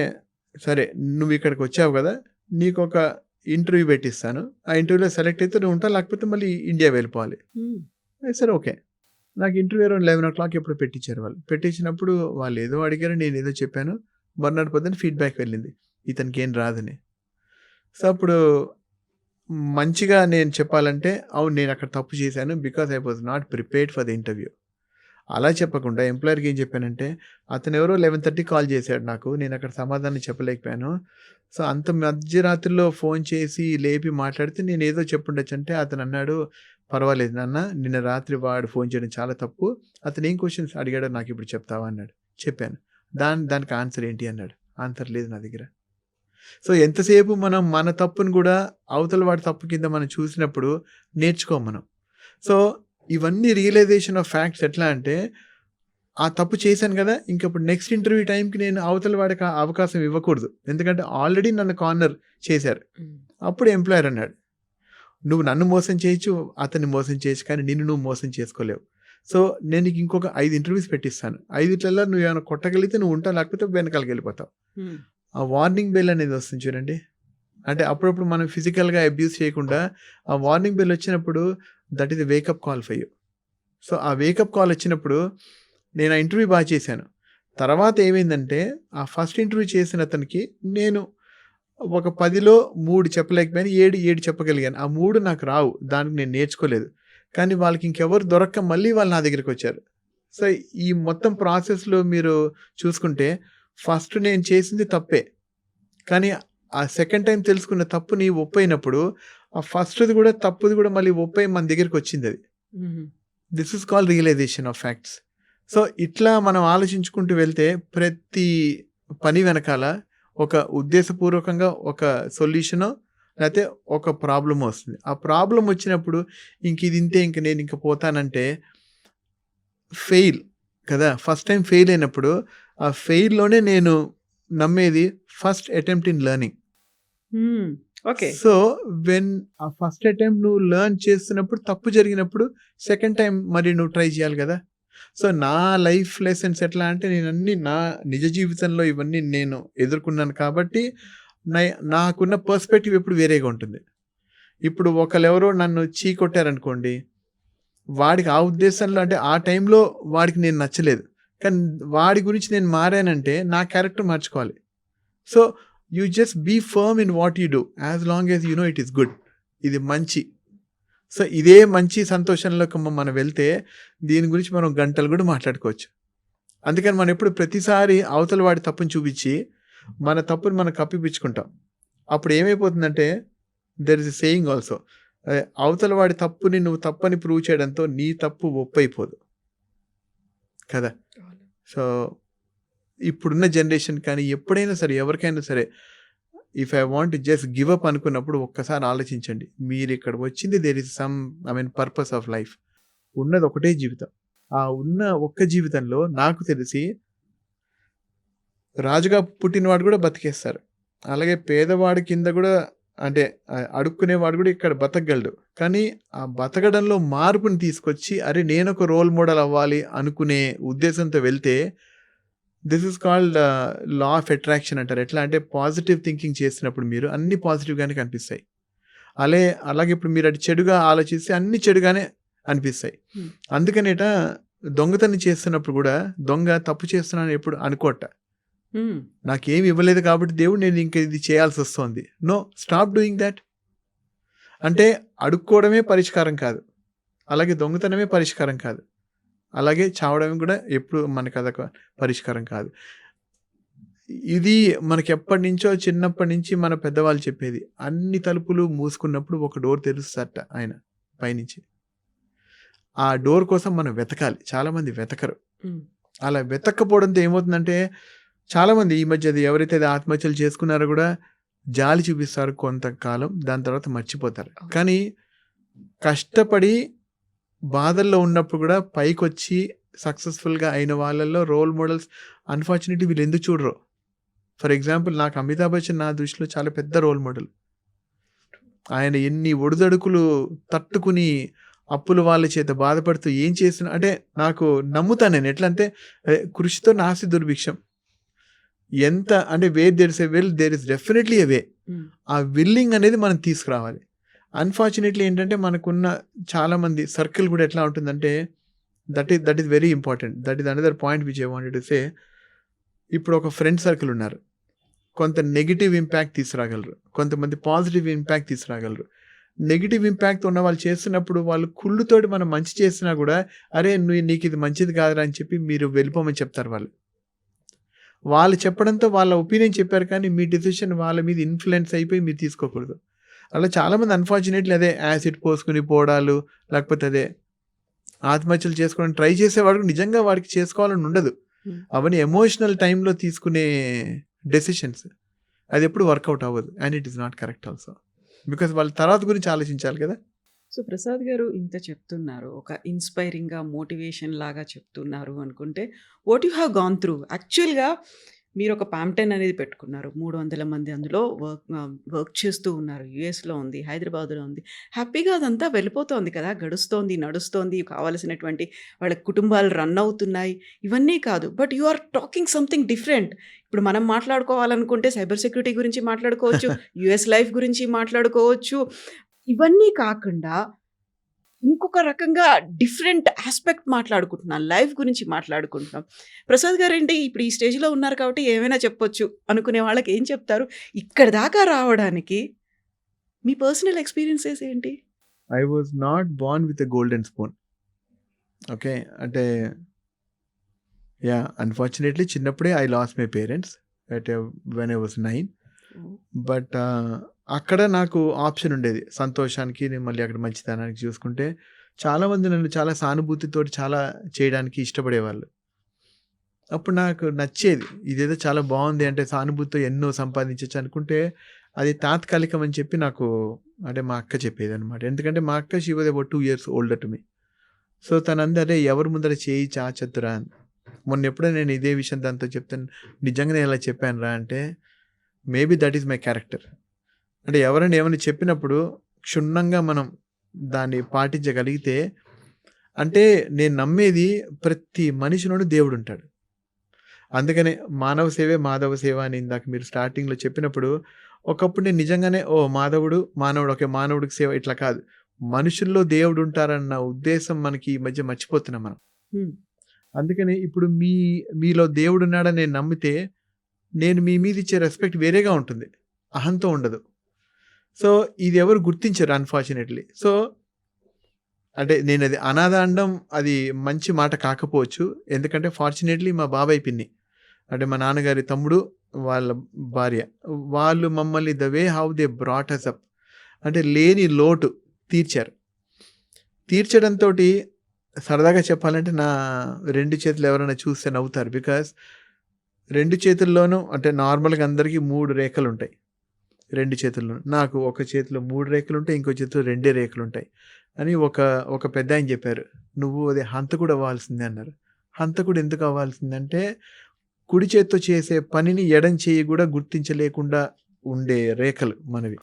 సరే నువ్వు ఇక్కడికి వచ్చావు కదా నీకు ఒక ఇంటర్వ్యూ పెట్టిస్తాను, ఆ ఇంటర్వ్యూలో సెలెక్ట్ అయితే నువ్వు ఉంటావు, లేకపోతే మళ్ళీ ఇండియా వెళ్ళిపోవాలి. సరే ఓకే, నాకు ఇంటర్వ్యూ అరౌండ్ 11 o'clock ఎప్పుడు పెట్టించారు. వాళ్ళు పెట్టించినప్పుడు వాళ్ళు ఏదో అడిగారు, నేను ఏదో చెప్పాను, మర్నాడు పొద్దున్న ఫీడ్బ్యాక్ వెళ్ళింది ఇతనికి ఏం రాదని. సో అప్పుడు మంచిగా నేను చెప్పాలంటే అవును నేను అక్కడ తప్పు చేశాను, because I was not prepared for the interview. అలా చెప్పకుండా ఎంప్లాయర్కి ఏం చెప్పానంటే అతను ఎవరో 11:30 కాల్ చేశాడు నాకు, నేను అక్కడ సమాధానం చెప్పలేకపోయాను. సో అంత మధ్యరాత్రిలో ఫోన్ చేసి లేపి మాట్లాడితే నేను ఏదో చెప్పుండొచ్చు అంటే అతను అన్నాడు పర్వాలేదు నాన్న, నిన్న రాత్రి వాడు ఫోన్ చేయడం చాలా తప్పు, అతను ఏం క్వశ్చన్స్ అడిగాడో నాకు ఇప్పుడు చెప్తావా అన్నాడు. చెప్పాను. దానికి ఆన్సర్ ఏంటి అన్నాడు. ఆన్సర్ లేదు నా దగ్గర. సో ఎంతసేపు మనం మన తప్పును కూడా అవతల వాడి తప్పు కింద మనం చూసినప్పుడు నేర్చుకోం మనం. సో ఇవన్నీ రియలైజేషన్ ఆఫ్ ఫ్యాక్ట్స్ ఎట్లా అంటే ఆ తప్పు చేశాను కదా, ఇంకప్పుడు నెక్స్ట్ ఇంటర్వ్యూ టైంకి నేను అవతల వాడికి అవకాశం ఇవ్వకూడదు, ఎందుకంటే ఆల్రెడీ నన్ను కార్నర్ చేశారు. అప్పుడు ఎంప్లాయర్ అన్నాడు నువ్వు నన్ను మోసం చేయొచ్చు, అతన్ని మోసం చేయొచ్చు, కానీ నిన్ను నువ్వు మోసం చేసుకోలేవు. సో నేను నీకు ఇంకొక 5 interviews పెట్టిస్తాను, 5 నువ్వు ఏమైనా కొట్టగలిగితే నువ్వు ఉంటావు, లేకపోతే వెనకాలకి వెళ్ళిపోతావు. ఆ వార్నింగ్ బెల్ అనేది వస్తుంది చూడండి, అంటే అప్పుడప్పుడు మనం ఫిజికల్గా అబ్యూస్ చేయకుండా ఆ వార్నింగ్ బెల్ వచ్చినప్పుడు that is a wake up call for you. So ఆ వేకప్ కాల్ వచ్చినప్పుడు నేను ఆ ఇంటర్వ్యూ బాగా చేశాను. తర్వాత ఏమైందంటే ఆ ఫస్ట్ ఇంటర్వ్యూ చేసిన అతనికి నేను ఒక 10లో 3 చెప్పలేకపోయాను, 7 చెప్పగలిగాను. ఆ 3 నాకు రావు, దానికి నేను నేర్చుకోలేదు. కానీ వాళ్ళకి ఇంకెవరు దొరక్క మళ్ళీ వాళ్ళు నా దగ్గరికి వచ్చారు. సో ఈ మొత్తం ప్రాసెస్లో మీరు చూసుకుంటే ఫస్ట్ నేను చేసింది తప్పే, కానీ ఆ సెకండ్ టైం తెలుసుకున్న తప్పుని ఒప్పైనప్పుడు ఆ ఫస్ట్ది కూడా తప్పుది కూడా మళ్ళీ ఒప్పై మన దగ్గరికి వచ్చింది అది. This is called realization of facts. So ఇట్లా మనం ఆలోచించుకుంటూ వెళ్తే ప్రతి పని వెనకాల ఒక ఉద్దేశపూర్వకంగా ఒక సొల్యూషనో లేకపోతే ఒక ప్రాబ్లమ్ వస్తుంది. ఆ ప్రాబ్లం వచ్చినప్పుడు ఇంక ఇది ఇంతే, ఇంక నేను ఇంక పోతానంటే ఫెయిల్ కదా. ఫస్ట్ టైం ఫెయిల్ అయినప్పుడు ఆ ఫెయిల్లోనే నేను నమ్మేది first attempt in learning. Okay. So when ఆ ఫస్ట్ అటెంప్ట్ నువ్వు లెర్న్ చేస్తున్నప్పుడు తప్పు జరిగినప్పుడు సెకండ్ టైం మరి నువ్వు ట్రై చేయాలి కదా. సో నా లైఫ్ లెసన్స్ ఎట్లా అంటే నేను అన్ని నా నిజ జీవితంలో ఇవన్నీ నేను ఎదుర్కొన్నాను కాబట్టి నాకున్న పర్స్పెక్టివ్ ఎప్పుడు వేరేగా ఉంటుంది. ఇప్పుడు ఒకళ్ళెవరో నన్ను చీ కొట్టారనుకోండి, వాడికి ఆ ఉద్దేశంలో అంటే ఆ టైంలో వాడికి నేను నచ్చలేదు, కానీ వాడి గురించి నేను మారానంటే నా క్యారెక్టర్ మార్చుకోవాలి. So you just be firm in what you do as long as you know it is good, ఇది మంచి. సో ఇదే మంచి సంతోషంలోకి మనం వెళ్తే దీని గురించి మనం గంటలు కూడా మాట్లాడుకోవచ్చు. అందుకని మనం ఎప్పుడు ప్రతిసారి అవతల వాడి తప్పుని చూపించి మన తప్పుని మనం కప్పిపించుకుంటాం. అప్పుడు ఏమైపోతుందంటే there is a saying also, అవతల వాడి తప్పుని నువ్వు తప్పని ప్రూవ్ చేయడంతో నీ తప్పు ఒప్పైపోదు కదా. సో ఇప్పుడున్న జనరేషన్ కానీ ఎప్పుడైనా సరే ఎవరికైనా సరే if I want just give up అనుకున్నప్పుడు ఒక్కసారి ఆలోచించండి, మీరు ఇక్కడ వచ్చింది there is some purpose of life. ఉన్నది ఒకటే జీవితం. ఆ ఉన్న ఒక్క జీవితంలో నాకు తెలిసి రాజుగా పుట్టినవాడు కూడా బతికేస్తారు, అలాగే పేదవాడి కింద కూడా అంటే అడుక్కునేవాడు కూడా ఇక్కడ బతకగలడు. కానీ ఆ బతకడంలో మార్పుని తీసుకొచ్చి అరే నేను ఒక రోల్ మోడల్ అవ్వాలి అనుకునే ఉద్దేశంతో వెళ్తే this is called law of attraction అంటారు. ఎట్లా అంటే పాజిటివ్ థింకింగ్ చేసినప్పుడు మీరు అన్ని పాజిటివ్గానే కనిపిస్తాయి. అలాగే ఇప్పుడు మీరు అటు చెడుగా ఆలోచిస్తే అన్ని చెడుగానే అనిపిస్తాయి. అందుకనేట దొంగతనం చేస్తున్నప్పుడు కూడా దొంగ తప్పు చేస్తున్నాను ఎప్పుడు అనుకోట, నాకేమి ఇవ్వలేదు కాబట్టి దేవుడు నేను ఇంక ఇది చేయాల్సి వస్తుంది. No, stop doing that. అంటే అడుక్కోవడమే పరిష్కారం కాదు, అలాగే దొంగతనమే పరిష్కారం కాదు, అలాగే చావడం కూడా ఎప్పుడు మనకు అదొక పరిష్కారం కాదు. ఇది మనకి ఎప్పటి నుంచో చిన్నప్పటి నుంచి మన పెద్దవాళ్ళు చెప్పేది, అన్ని తలుపులు మూసుకున్నప్పుడు ఒక డోర్ తెరుస్తారట ఆయన పైనుంచి. ఆ డోర్ కోసం మనం వెతకాలి. చాలామంది వెతకరు. అలా వెతక్కపోవడంతో ఏమవుతుందంటే చాలామంది ఈ మధ్య ఎవరైతే ఆత్మహత్యలు చేసుకున్నారో కూడా జాలి చూపిస్తారు కొంతకాలం, దాని తర్వాత మర్చిపోతారు. కానీ కష్టపడి బాధల్లో ఉన్నప్పుడు కూడా పైకి వచ్చి సక్సెస్ఫుల్గా అయిన వాళ్ళల్లో రోల్ మోడల్స్ అన్ఫార్చునేట్లీ వీళ్ళు ఎందుకు చూడరు. ఫర్ ఎగ్జాంపుల్ నాకు అమితాబ్ బచ్చన్ నా దృష్టిలో చాలా పెద్ద రోల్ మోడల్. ఆయన ఎన్ని ఒడిదడుకులు తట్టుకుని అప్పుల వాళ్ళ చేత బాధపడుతూ ఏం చేస్తున్నా అంటే నాకు నమ్ముతాను నేను. ఎట్లా అంటే కృషితో నాసి దుర్భిక్షం. ఎంత అంటే where there is a will there is definitely a way. ఆ విల్లింగ్ అనేది మనం తీసుకురావాలి. అన్ఫార్చునేట్లీ ఏంటంటే మనకున్న చాలామంది సర్కిల్ కూడా ఎట్లా ఉంటుందంటే that is very important. That is another point which I wanted to say. ఇప్పుడు ఒక ఫ్రెండ్ సర్కిల్ ఉన్నారు, కొంత నెగిటివ్ ఇంపాక్ట్ తీసుకురాగలరు, కొంతమంది పాజిటివ్ ఇంపాక్ట్ తీసుకురాగలరు. నెగిటివ్ ఇంపాక్ట్ ఉన్న వాళ్ళు చేస్తున్నప్పుడు వాళ్ళు కుళ్ళుతోటి మనం మంచి చేసినా కూడా అరే నీకు ఇది మంచిది కాదురా అని చెప్పి మీరు వెళ్ళిపోమని చెప్తారు. వాళ్ళు చెప్పడంతో వాళ్ళ ఒపీనియన్ చెప్పారు, కానీ మీ డిసిషన్ వాళ్ళ మీద ఇన్ఫ్లుయెన్స్ అయిపోయి మీరు తీసుకోకూడదు. అలా చాలామంది అన్ఫార్చునేట్లీ అదే యాసిడ్ పోసుకుని పోవడాలు, లేకపోతే అదే ఆత్మహత్యలు చేసుకోవడానికి ట్రై చేసేవాడు నిజంగా వాడికి చేసుకోవాలని ఉండదు. అవన్నీ ఎమోషనల్ టైంలో తీసుకునే డెసిషన్స్, అది ఎప్పుడు వర్కౌట్ అవ్వదు. And it is not correct also, because వాళ్ళ తర్వాత గురించి ఆలోచించాలి కదా. సో ప్రసాద్ గారు ఇంత చెప్తున్నారు, ఒక ఇన్స్పైరింగ్గా మోటివేషన్ లాగా చెప్తున్నారు అనుకుంటే what you have gone through. యాక్చువల్గా మీరు ఒక పామ్టెన్ అనేది పెట్టుకున్నారు, 300 మంది అందులో వర్క్ చేస్తూ ఉన్నారు. యుఎస్లో ఉంది, హైదరాబాద్లో ఉంది, హ్యాపీగా అదంతా వెళ్ళిపోతుంది కదా, గడుస్తోంది, నడుస్తోంది, కావాల్సినటువంటి వాళ్ళ కుటుంబాలు రన్ అవుతున్నాయి. ఇవన్నీ కాదు, but you are talking something different. ఇప్పుడు మనం మాట్లాడుకోవాలనుకుంటే సైబర్ సెక్యూరిటీ గురించి మాట్లాడుకోవచ్చు, యుఎస్ లైఫ్ గురించి మాట్లాడుకోవచ్చు. ఇవన్నీ కాకుండా ఇంకొక రకంగా డిఫరెంట్ ఆస్పెక్ట్ మాట్లాడుకుంటున్నాం, లైఫ్ గురించి మాట్లాడుకుంటున్నాం. ప్రసాద్ గారు ఏంటి ఇప్పుడు ఈ స్టేజ్లో ఉన్నారు కాబట్టి ఏమైనా చెప్పొచ్చు అనుకునే వాళ్ళకి ఏం చెప్తారు? ఇక్కడ దాకా రావడానికి మీ పర్సనల్ ఎక్స్పీరియన్సెస్ ఏంటి? I was not Born with a golden spoon. Okay, అంటే అన్ఫార్చునేట్లీ చిన్నప్పుడే I lost my parents when I was 9. But అక్కడ నాకు ఆప్షన్ ఉండేది. సంతోషానికి నేను మళ్ళీ అక్కడ మంచితనానికి చూసుకుంటే చాలామంది నన్ను చాలా సానుభూతితోటి చాలా చేయడానికి ఇష్టపడేవాళ్ళు. అప్పుడు నాకు నచ్చేది. ఇదేదో చాలా బావుంది అంటే సానుభూతితో ఎన్నో సంపాదించొచ్చు అనుకుంటే అది తాత్కాలికం అని చెప్పి నాకు అంటే మా అక్క చెప్పేదనమాట. ఎందుకంటే మా అక్క she was about 2 years older to me. So తనంది అరే ఎవరి ముందర చేయి చాచొద్దురా అని. మొన్నెప్పుడో నేను ఇదే విషయం దాంతో చెప్తాను. నిజంగానే ఇలా చెప్పానురా అంటే maybe that is my character. అంటే ఎవరైనా ఏమైనా చెప్పినప్పుడు క్షుణ్ణంగా మనం దాన్ని పాటించగలిగితే అంటే నేను నమ్మేది ప్రతి మనిషిలోనూ దేవుడు ఉంటాడు. అందుకనే మానవ సేవే మాధవ సేవ అని ఇందాక మీరు స్టార్టింగ్లో చెప్పినప్పుడు ఒకప్పుడు నేను నిజంగానే మాధవుడు మానవుడు ఒకే మానవుడికి సేవ ఇట్లా కాదు, మనుషుల్లో దేవుడు ఉంటారన్న ఉద్దేశం మనకి ఈ మధ్య మర్చిపోతున్నాం మనం. అందుకని ఇప్పుడు మీలో దేవుడు ఉన్నాడని నేను నమ్మితే నేను మీ మీద ఇచ్చే రెస్పెక్ట్ వేరేగా ఉంటుంది, అహంతో ఉండదు. సో ఇది ఎవరు గుర్తించరు అన్ఫార్చునేట్లీ. సో అంటే నేను అది అనాథ అనడం అది మంచి మాట కాకపోవచ్చు. ఎందుకంటే ఫార్చునేట్లీ మా బాబాయ్ పిన్ని అంటే మా నాన్నగారి తమ్ముడు వాళ్ళ భార్య వాళ్ళు మమ్మల్ని the way how they brought us up అంటే లేని లోటు తీర్చారు. తీర్చడంతో సరదాగా చెప్పాలంటే నా 2 చేతులు ఎవరైనా చూస్తే నవ్వుతారు. బికాస్ 2 చేతుల్లోనూ అంటే నార్మల్గా అందరికీ 3 రేఖలు ఉంటాయి 2 చేతుల్లో. నాకు ఒక చేతిలో 3 రేఖలు ఉంటాయి, ఇంకో చేతిలో 2 రేఖలు ఉంటాయి అని ఒక పెద్ద ఆయన చెప్పారు. నువ్వు అది హంతకుడు అవ్వాల్సిందే అన్నారు. హంతకుడు ఎందుకు అవ్వాల్సిందంటే కుడి చేత్తో చేసే పనిని ఎడం చేయి కూడా గుర్తించలేకుండా ఉండే రేఖలు మనవి.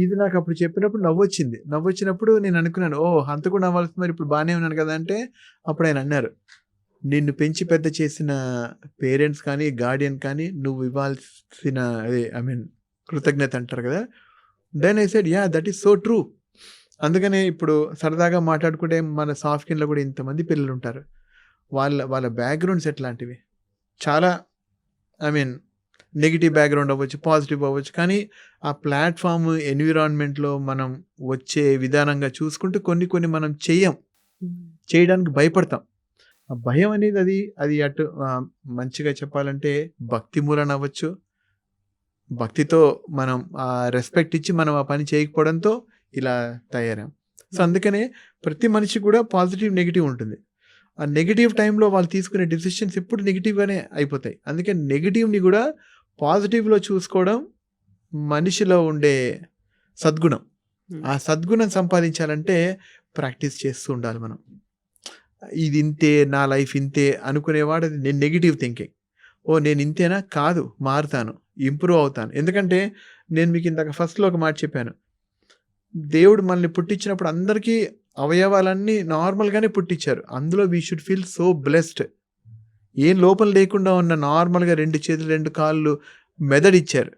ఇది నాకు అప్పుడు చెప్పినప్పుడు నవ్వొచ్చినప్పుడు నేను అనుకున్నాను హంతకుడు అవ్వాల్సింది, మరి ఇప్పుడు బాగానే ఉన్నాను కదా అంటే అప్పుడు ఆయన అన్నారు, నిన్ను పెంచి పెద్ద చేసిన పేరెంట్స్ కానీ గార్డియన్ కానీ నువ్వు ఇవ్వాల్సిన కృతజ్ఞత అంటారు కదా. Then I said yeah that is so true. అందుకనే ఇప్పుడు సరదాగా మాట్లాడుకుంటే మన సాఫ్ట్‌కిన్‌లో కూడా ఇంతమంది పిల్లలు ఉంటారు. వాళ్ళ బ్యాక్గ్రౌండ్స్ ఎట్లాంటివి చాలా నెగిటివ్ బ్యాక్గ్రౌండ్ అవ్వచ్చు, పాజిటివ్ అవ్వచ్చు. కానీ ఆ ప్లాట్ఫామ్ ఎన్విరాన్మెంట్లో మనం వచ్చే విధానంగా చూసుకుంటే కొన్ని మనం చేయడానికి భయపడతాం. ఆ భయం అనేది అది అటు మంచిగా చెప్పాలంటే భక్తి మూలన అవ్వచ్చు. భక్తితో మనం ఆ రెస్పెక్ట్ ఇచ్చి మనం ఆ పని చేయకపోవడంతో ఇలా తయారాం. సో అందుకనే ప్రతి మనిషి కూడా పాజిటివ్ నెగిటివ్ ఉంటుంది. ఆ నెగిటివ్ టైంలో వాళ్ళు తీసుకునే డిసిషన్స్ ఎప్పుడు నెగిటివ్గానే అయిపోతాయి. అందుకే నెగిటివ్ని కూడా పాజిటివ్లో చూసుకోవడం మనిషిలో ఉండే సద్గుణం. ఆ సద్గుణం సంపాదించాలంటే ప్రాక్టీస్ చేస్తూ ఉండాలి మనం. ఇది ఇంతే, నా లైఫ్ ఇంతే అనుకునేవాడు అది నేను నెగిటివ్ థింకింగ్. నేను ఇంతేనా, కాదు, మారుతాను, ఇంప్రూవ్ అవుతాను. ఎందుకంటే నేను మీకు ఇందాక ఫస్ట్లో ఒక మాట చెప్పాను, దేవుడు మనల్ని పుట్టించినప్పుడు అందరికీ అవయవాలన్నీ నార్మల్గానే పుట్టించారు. అందులో we should feel so blessed. ఏం లోపం లేకుండా ఉన్న నార్మల్గా 2 చేతులు 2 కాళ్ళు మెదడు ఇచ్చారు.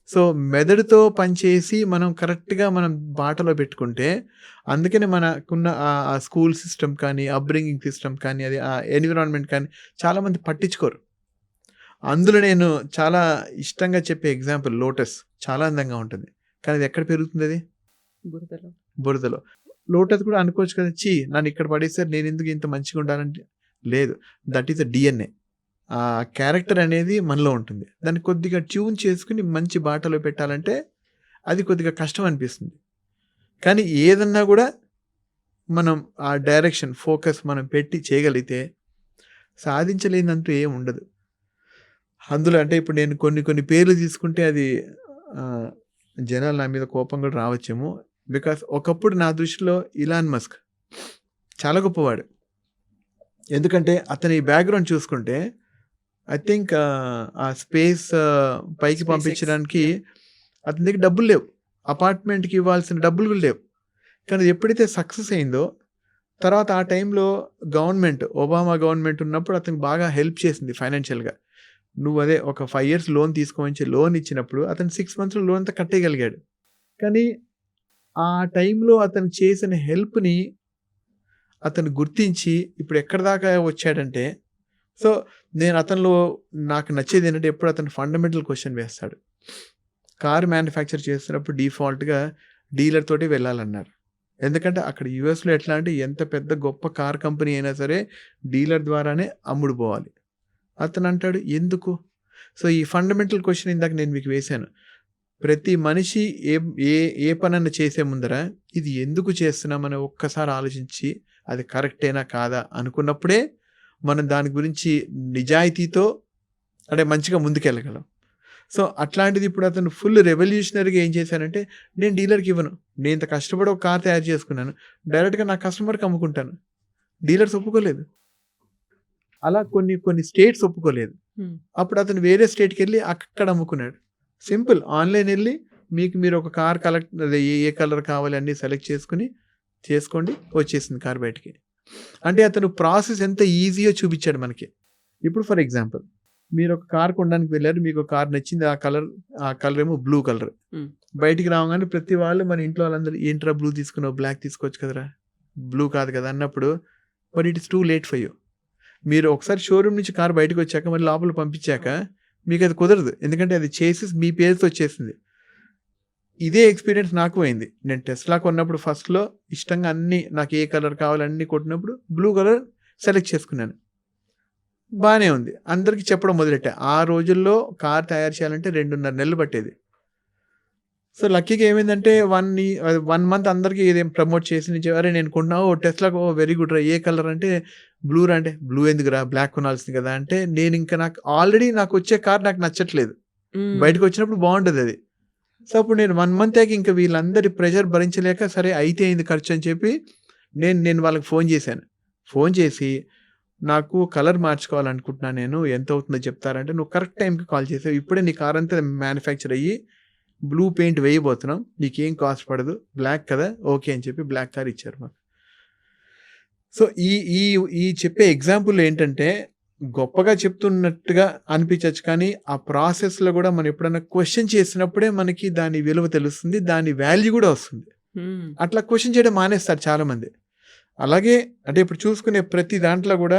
సో మెదడుతో పనిచేసి మనం కరెక్ట్గా మనం బాటలో పెట్టుకుంటే, అందుకనే మనకున్న ఆ స్కూల్ సిస్టమ్ కానీ అప్బ్రింగింగ్ సిస్టమ్ కానీ అది ఆ ఎన్విరాన్మెంట్ కానీ చాలామంది పట్టించుకోరు. అందులో నేను చాలా ఇష్టంగా చెప్పే ఎగ్జాంపుల్ లోటస్. చాలా అందంగా ఉంటుంది కానీ అది ఎక్కడ పెరుగుతుంది? అది బురదలో. లోటస్ కూడా అనుకోవచ్చు కదా, నన్ను ఇక్కడ పడేసారు, నేను ఎందుకు ఇంత మంచిగా ఉండాలంటే లేదు. That is a DNA. ఆ క్యారెక్టర్ అనేది మనలో ఉంటుంది. దాన్ని కొద్దిగా ట్యూన్ చేసుకుని మంచి బాటలో పెట్టాలంటే అది కొద్దిగా కష్టం అనిపిస్తుంది. కానీ ఏదన్నా కూడా మనం ఆ డైరెక్షన్ ఫోకస్ మనం పెట్టి చేయగలిగితే సాధించలేనంటూ ఏం ఉండదు. అందులో అంటే ఇప్పుడు నేను కొన్ని పేర్లు తీసుకుంటే అది జనాలు నా మీద కోపం కూడా రావచ్చేమో. బికాస్ ఒకప్పుడు నా దృష్టిలో ఇలాన్ మస్క్ చాలా గొప్పవాడు. ఎందుకంటే అతని బ్యాక్గ్రౌండ్ చూసుకుంటే ఐ థింక్ ఆ స్పేస్ పైకి పంపించడానికి అతని దగ్గర డబ్బులు లేవు, అపార్ట్మెంట్కి ఇవ్వాల్సిన డబ్బులు కూడా లేవు. కానీ ఎప్పుడైతే సక్సెస్ అయిందో తర్వాత ఆ టైంలో ఒబామా గవర్నమెంట్ ఉన్నప్పుడు అతనికి బాగా హెల్ప్ చేసింది ఫైనాన్షియల్గా. నువ్వు అదే ఒక 5 years లోన్ తీసుకోవచ్చు, లోన్ ఇచ్చినప్పుడు అతను 6 monthsలో లోన్ అంతా కట్టేయగలిగాడు. కానీ ఆ టైంలో అతను చేసిన హెల్ప్ని అతను గుర్తించి ఇప్పుడు ఎక్కడి దాకా వచ్చాడంటే, సో నేను అతనిలో నాకు నచ్చేది ఏంటంటే ఎప్పుడు అతను ఫండమెంటల్ క్వశ్చన్ వేస్తాడు. కార్ మ్యానుఫ్యాక్చర్ చేస్తున్నప్పుడు డిఫాల్ట్గా డీలర్ తోటి వెళ్ళాలన్నారు. ఎందుకంటే అక్కడ యూఎస్లో ఎట్లా అంటే ఎంత పెద్ద గొప్ప కార్ కంపెనీ అయినా సరే డీలర్ ద్వారానే అమ్ముడు పోవాలి. అతను అంటాడు ఎందుకు, సో ఈ ఫండమెంటల్ క్వశ్చన్ ఇందాక నేను మీకు వేశాను. ప్రతి మనిషి ఏ ఏ ఏ పనన్నా చేసే ముందర ఇది ఎందుకు చేస్తున్నామని ఒక్కసారి ఆలోచించి అది కరెక్టేనా కాదా అనుకున్నప్పుడే మనం దాని గురించి నిజాయితీతో అంటే మంచిగా ముందుకెళ్ళగలం. సో అట్లాంటిది ఇప్పుడు అతను ఫుల్ రెవల్యూషనరీగా ఏం చేశానంటే, నేను డీలర్కి ఇవ్వను, నేను ఇంత కష్టపడి ఒక కార్ తయారు చేసుకున్నాను, డైరెక్ట్గా నా కస్టమర్కి అమ్ముకుంటాను. డీలర్స్ ఒప్పుకోలేదు, అలా కొన్ని స్టేట్స్ ఒప్పుకోలేదు. అప్పుడు అతను వేరే స్టేట్కి వెళ్ళి అక్కడ అమ్ముకున్నాడు. సింపుల్, ఆన్లైన్ వెళ్ళి మీరు ఒక కార్ ఏ కలర్ కావాలి అన్నీ సెలెక్ట్ చేసుకోండి, వచ్చేసింది కార్ బయటికి. అంటే అతను ప్రాసెస్ ఎంత ఈజీయో చూపించాడు మనకి. ఇప్పుడు ఫర్ ఎగ్జాంపుల్, మీరు ఒక కార్ కొనడానికి వెళ్ళారు, మీకు కార్ నచ్చింది, ఆ కలర్ ఏమో బ్లూ కలర్. బయటికి రావగానే ప్రతి వాళ్ళు మన ఇంట్లో వాళ్ళందరూ ఏంట్రా బ్లూ తీసుకున్నావు, బ్లాక్ తీసుకోవచ్చు కదరా, బ్లూ కాదు కదా అన్నప్పుడు, but it is too late for you. మీరు ఒకసారి షోరూమ్ నుంచి కార్ బయటకు వచ్చాక మళ్ళీ లోపల పంపించాక మీకు అది కుదరదు, ఎందుకంటే అది చేసేసి మీ పేరుతో వచ్చేసింది. ఇదే ఎక్స్పీరియన్స్ నాకు అయింది. నేను టెస్లా కొన్నప్పుడు ఫస్ట్లో ఇష్టంగా అన్నీ నాకు ఏ కలర్ కావాలి అన్నీ కొట్టినప్పుడు బ్లూ కలర్ సెలెక్ట్ చేసుకున్నాను. బాగానే ఉంది, అందరికీ చెప్పడం మొదలెట్టా. ఆ రోజుల్లో కార్ తయారు చేయాలంటే 2.5 నెలలు పట్టేది. సో లక్కీగా ఏమైందంటే 1 మంత్ అందరికీ ఇదేం ప్రమోట్ చేసి అరే నేను కొన్నావు టెస్లాకు, వెరీ గుడ్ రా, ఏ కలర్ అంటే బ్లూ రా, అంటే బ్లూ ఎందుకురా, బ్లాక్ కొనాల్సింది కదా అంటే, నేను ఇంకా నాకు వచ్చే కార్ నాకు నచ్చట్లేదు, బయటకు వచ్చినప్పుడు బాగుంటుంది అది. సో అప్పుడు నేను 1 మంత్ అయ్యాక ఇంకా వీళ్ళందరి ప్రెషర్ భరించలేక సరే అయితే అయింది ఖర్చు అని చెప్పి నేను వాళ్ళకి ఫోన్ చేశాను. ఫోన్ చేసి నాకు కలర్ మార్చుకోవాలనుకుంటున్నాను, నేను ఎంత అవుతుందో చెప్తారంటే, నువ్వు కరెక్ట్ టైంకి కాల్ చేసావు, ఇప్పుడే నీ కార్ అంతా మ్యానుఫ్యాక్చర్ అయ్యి బ్లూ పెయింట్ వేయబోతున్నాం, నీకేం కాస్ట్ పడదు, బ్లాక్ కదా, ఓకే అని చెప్పి బ్లాక్ కార్ ఇచ్చారు మాకు. సో ఈ చెప్పే ఎగ్జాంపుల్ ఏంటంటే, గొప్పగా చెప్తున్నట్టుగా అనిపించవచ్చు, కానీ ఆ ప్రాసెస్లో కూడా మనం ఎప్పుడైనా క్వశ్చన్ చేసినప్పుడే మనకి దాని విలువ తెలుస్తుంది, దాని వాల్యూ కూడా వస్తుంది. అట్లా క్వశ్చన్ చేయడం మానేస్తారు చాలామంది. అలాగే అంటే ఇప్పుడు చూసుకునే ప్రతి దాంట్లో కూడా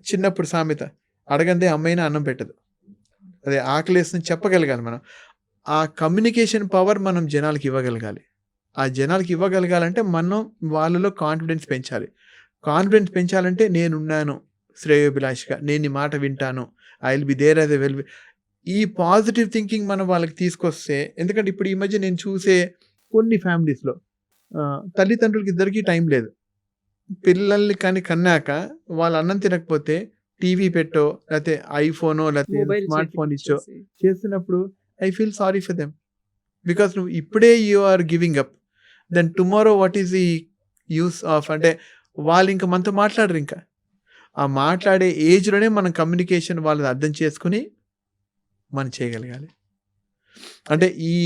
చిన్నప్పుడు సామెత, అడగందే అమ్మైనా అన్నం పెట్టదు, అదే ఆకలేస్తుందని చెప్పగలగాలి మనం. ఆ కమ్యూనికేషన్ పవర్ మనం జనాలకి ఇవ్వగలగాలి. ఆ జనాలకి ఇవ్వగలగాలంటే మనం వాళ్ళలో కాన్ఫిడెన్స్ పెంచాలి. కాన్ఫిడెన్స్ పెంచాలంటే నేనున్నాను శ్రేయోభిలాషిగా, నేను ఈ మాట వింటాను, I will be there as a well. ఈ పాజిటివ్ థింకింగ్ మనం వాళ్ళకి తీసుకొస్తే, ఎందుకంటే ఇప్పుడు ఈ మధ్య నేను చూసే కొన్ని ఫ్యామిలీస్లో తల్లిదండ్రులకి ఇద్దరికీ టైం లేదు. పిల్లల్ని కన్నాక వాళ్ళు అన్నం తినకపోతే టీవీ పెట్టో లేకపోతే ఐఫోనో లేకపోతే స్మార్ట్ ఫోన్ ఇచ్చో చేస్తున్నప్పుడు I feel sorry for them, because నువ్వు ఇప్పుడే you are giving up, then tomorrow what is the use of, అంటే వాళ్ళు ఇంకా మనతో మాట్లాడరు. ఇంకా ఆ మాట్లాడే ఏజ్లోనే మనం కమ్యూనికేషన్ వాళ్ళని అర్థం చేసుకుని మనం చేయగలగాలి. అంటే ఈ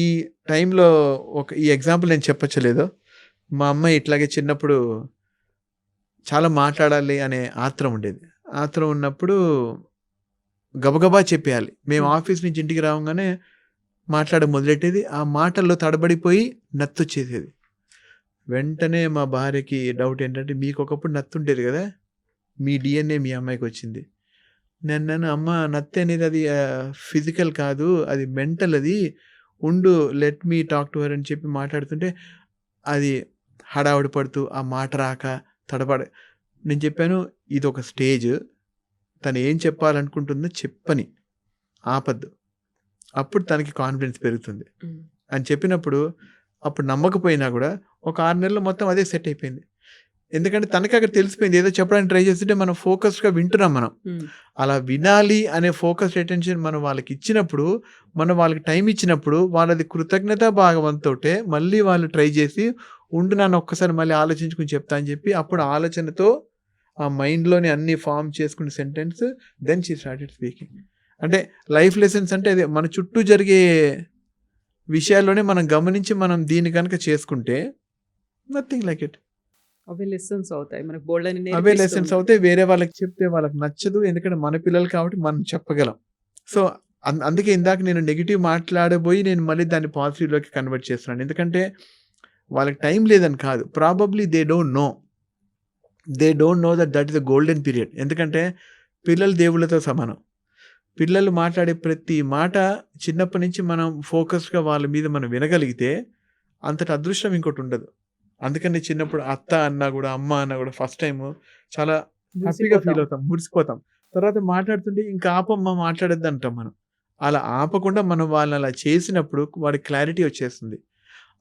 టైంలో ఈ ఎగ్జాంపుల్ నేను చెప్పచ్చలేదు. మా అమ్మాయి ఇట్లాగే చిన్నప్పుడు చాలా మాట్లాడాలి అనే ఆత్రం ఉండేది. ఆత్రం ఉన్నప్పుడు గబగబా చెప్పేయాలి. మేము ఆఫీస్ నుంచి ఇంటికి రావగానే మాట్లాడ మొదలెట్టేది. ఆ మాటల్లో తడబడిపోయి నత్తొచ్చేసేది. వెంటనే మా భార్యకి డౌట్ ఏంటంటే, మీకు ఒకప్పుడు నత్తుండేది కదా, మీ డిఎన్ఏ మీ అమ్మాయికి వచ్చింది. నేను అమ్మ నత్తి అనేది అది ఫిజికల్ కాదు, అది మెంటల్, అది ఉండు let me talk to her అని చెప్పి మాట్లాడుతుంటే అది హడావుడి పడుతూ ఆ మాట రాక నేను చెప్పాను, ఇది ఒక స్టేజ్, తను ఏం చెప్పాలనుకుంటుందో చెప్పని ఆపద్దు, అప్పుడు తనకి కాన్ఫిడెన్స్ పెరుగుతుంది అని చెప్పినప్పుడు, అప్పుడు నమ్మకపోయినా కూడా ఒక 6 నెలలు మొత్తం అదే సెట్ అయిపోయింది. ఎందుకంటే తనకి అక్కడ తెలిసిపోయింది, ఏదో చెప్పడానికి ట్రై చేస్తుంటే మనం ఫోకస్డ్గా వింటున్నాం. మనం అలా వినాలి అనే ఫోకస్డ్ అటెన్షన్ మనం వాళ్ళకి ఇచ్చినప్పుడు, మనం వాళ్ళకి టైం ఇచ్చినప్పుడు, వాళ్ళది కృతజ్ఞతా భాగవంతోటే మళ్ళీ వాళ్ళు ట్రై చేసి ఉండు నన్ను ఒక్కసారి మళ్ళీ ఆలోచించుకుని చెప్తా అని చెప్పి, అప్పుడు ఆలోచనతో ఆ మైండ్లోని అన్ని ఫామ్ చేసుకునే sentence, then she started speaking. అంటే లైఫ్ లెసన్స్ అంటే అదే, మన చుట్టూ జరిగే విషయాల్లోనే మనం గమనించి మనం దీన్ని కనుక చేసుకుంటే nothing like it. Away lessons అవుతాయి మనకు, బోల్డని అవే లెసన్స్ అవుతాయి. వేరే వాళ్ళకి చెప్తే వాళ్ళకి నచ్చదు, ఎందుకంటే మన పిల్లలు కాబట్టి మనం చెప్పగలం. సో అందుకే ఇందాక నేను నెగిటివ్ మాట్లాడబోయి నేను మళ్ళీ దాన్ని పాజిటివ్లోకి కన్వర్ట్ చేస్తున్నాను. ఎందుకంటే వాళ్ళకి టైం లేదని కాదు, probably they don't know that is the golden period. ఎందుకంటే పిల్లలు దేవుళ్ళతో సమానం. పిల్లలు మాట్లాడే ప్రతి మాట చిన్నప్పటి నుంచి మనం ఫోకస్గా వాళ్ళ మీద మనం వినగలిగితే అంతటి అదృష్టం ఇంకోటి ఉండదు. అందుకని చిన్నప్పుడు అత్త అన్నా కూడా, అమ్మ అన్నా కూడా ఫస్ట్ టైం చాలా హ్యాపీగా ఫీల్ అవుతాం, మురిసిపోతాం. తర్వాత మాట్లాడుతుంటే ఇంకా ఆపమ్మ మాట్లాడద్దు అంటాం మనం. అలా ఆపకుండా మనం వాళ్ళని అలా చేసినప్పుడు వాడికి క్లారిటీ వచ్చేస్తుంది.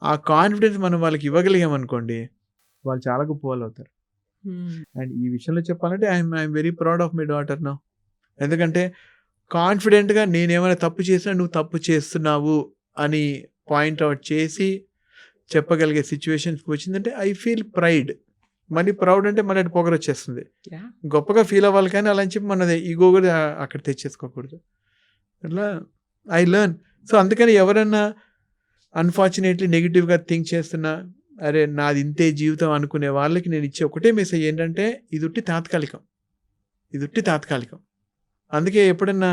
ఆ కాన్ఫిడెన్స్ మనం వాళ్ళకి ఇవ్వగలిగామనుకోండి, వాళ్ళు చాలా గొప్ప వాళ్ళు అవుతారు. అండ్ ఈ విషయంలో చెప్పాలంటే I'm very proud of my daughter now. ఎందుకంటే కాన్ఫిడెంట్గా నేనేమైనా తప్పు చేసినా నువ్వు తప్పు చేస్తున్నావు అని పాయింట్అవుట్ చేసి చెప్పగలిగే సిచ్యువేషన్స్కి వచ్చిందంటే ఐ ఫీల్ ప్రైడ్. మళ్ళీ ప్రౌడ్ అంటే మళ్ళీ అటు పొగరు వచ్చేస్తుంది. గొప్పగా ఫీల్ అవ్వాలి కానీ అలా అని చెప్పి మనది ఈగో కూడా అక్కడ తెచ్చేసుకోకూడదు. అట్లా ఐ లెర్న్. సో అందుకని ఎవరన్నా అన్ఫార్చునేట్లీ నెగిటివ్గా థింక్ చేస్తున్నా, అరే నాది ఇంతే జీవితం అనుకునే వాళ్ళకి నేను ఇచ్చే ఒకటే మెసేజ్ ఏంటంటే ఇది ఉట్టి తాత్కాలికం. అందుకే ఎప్పుడన్నా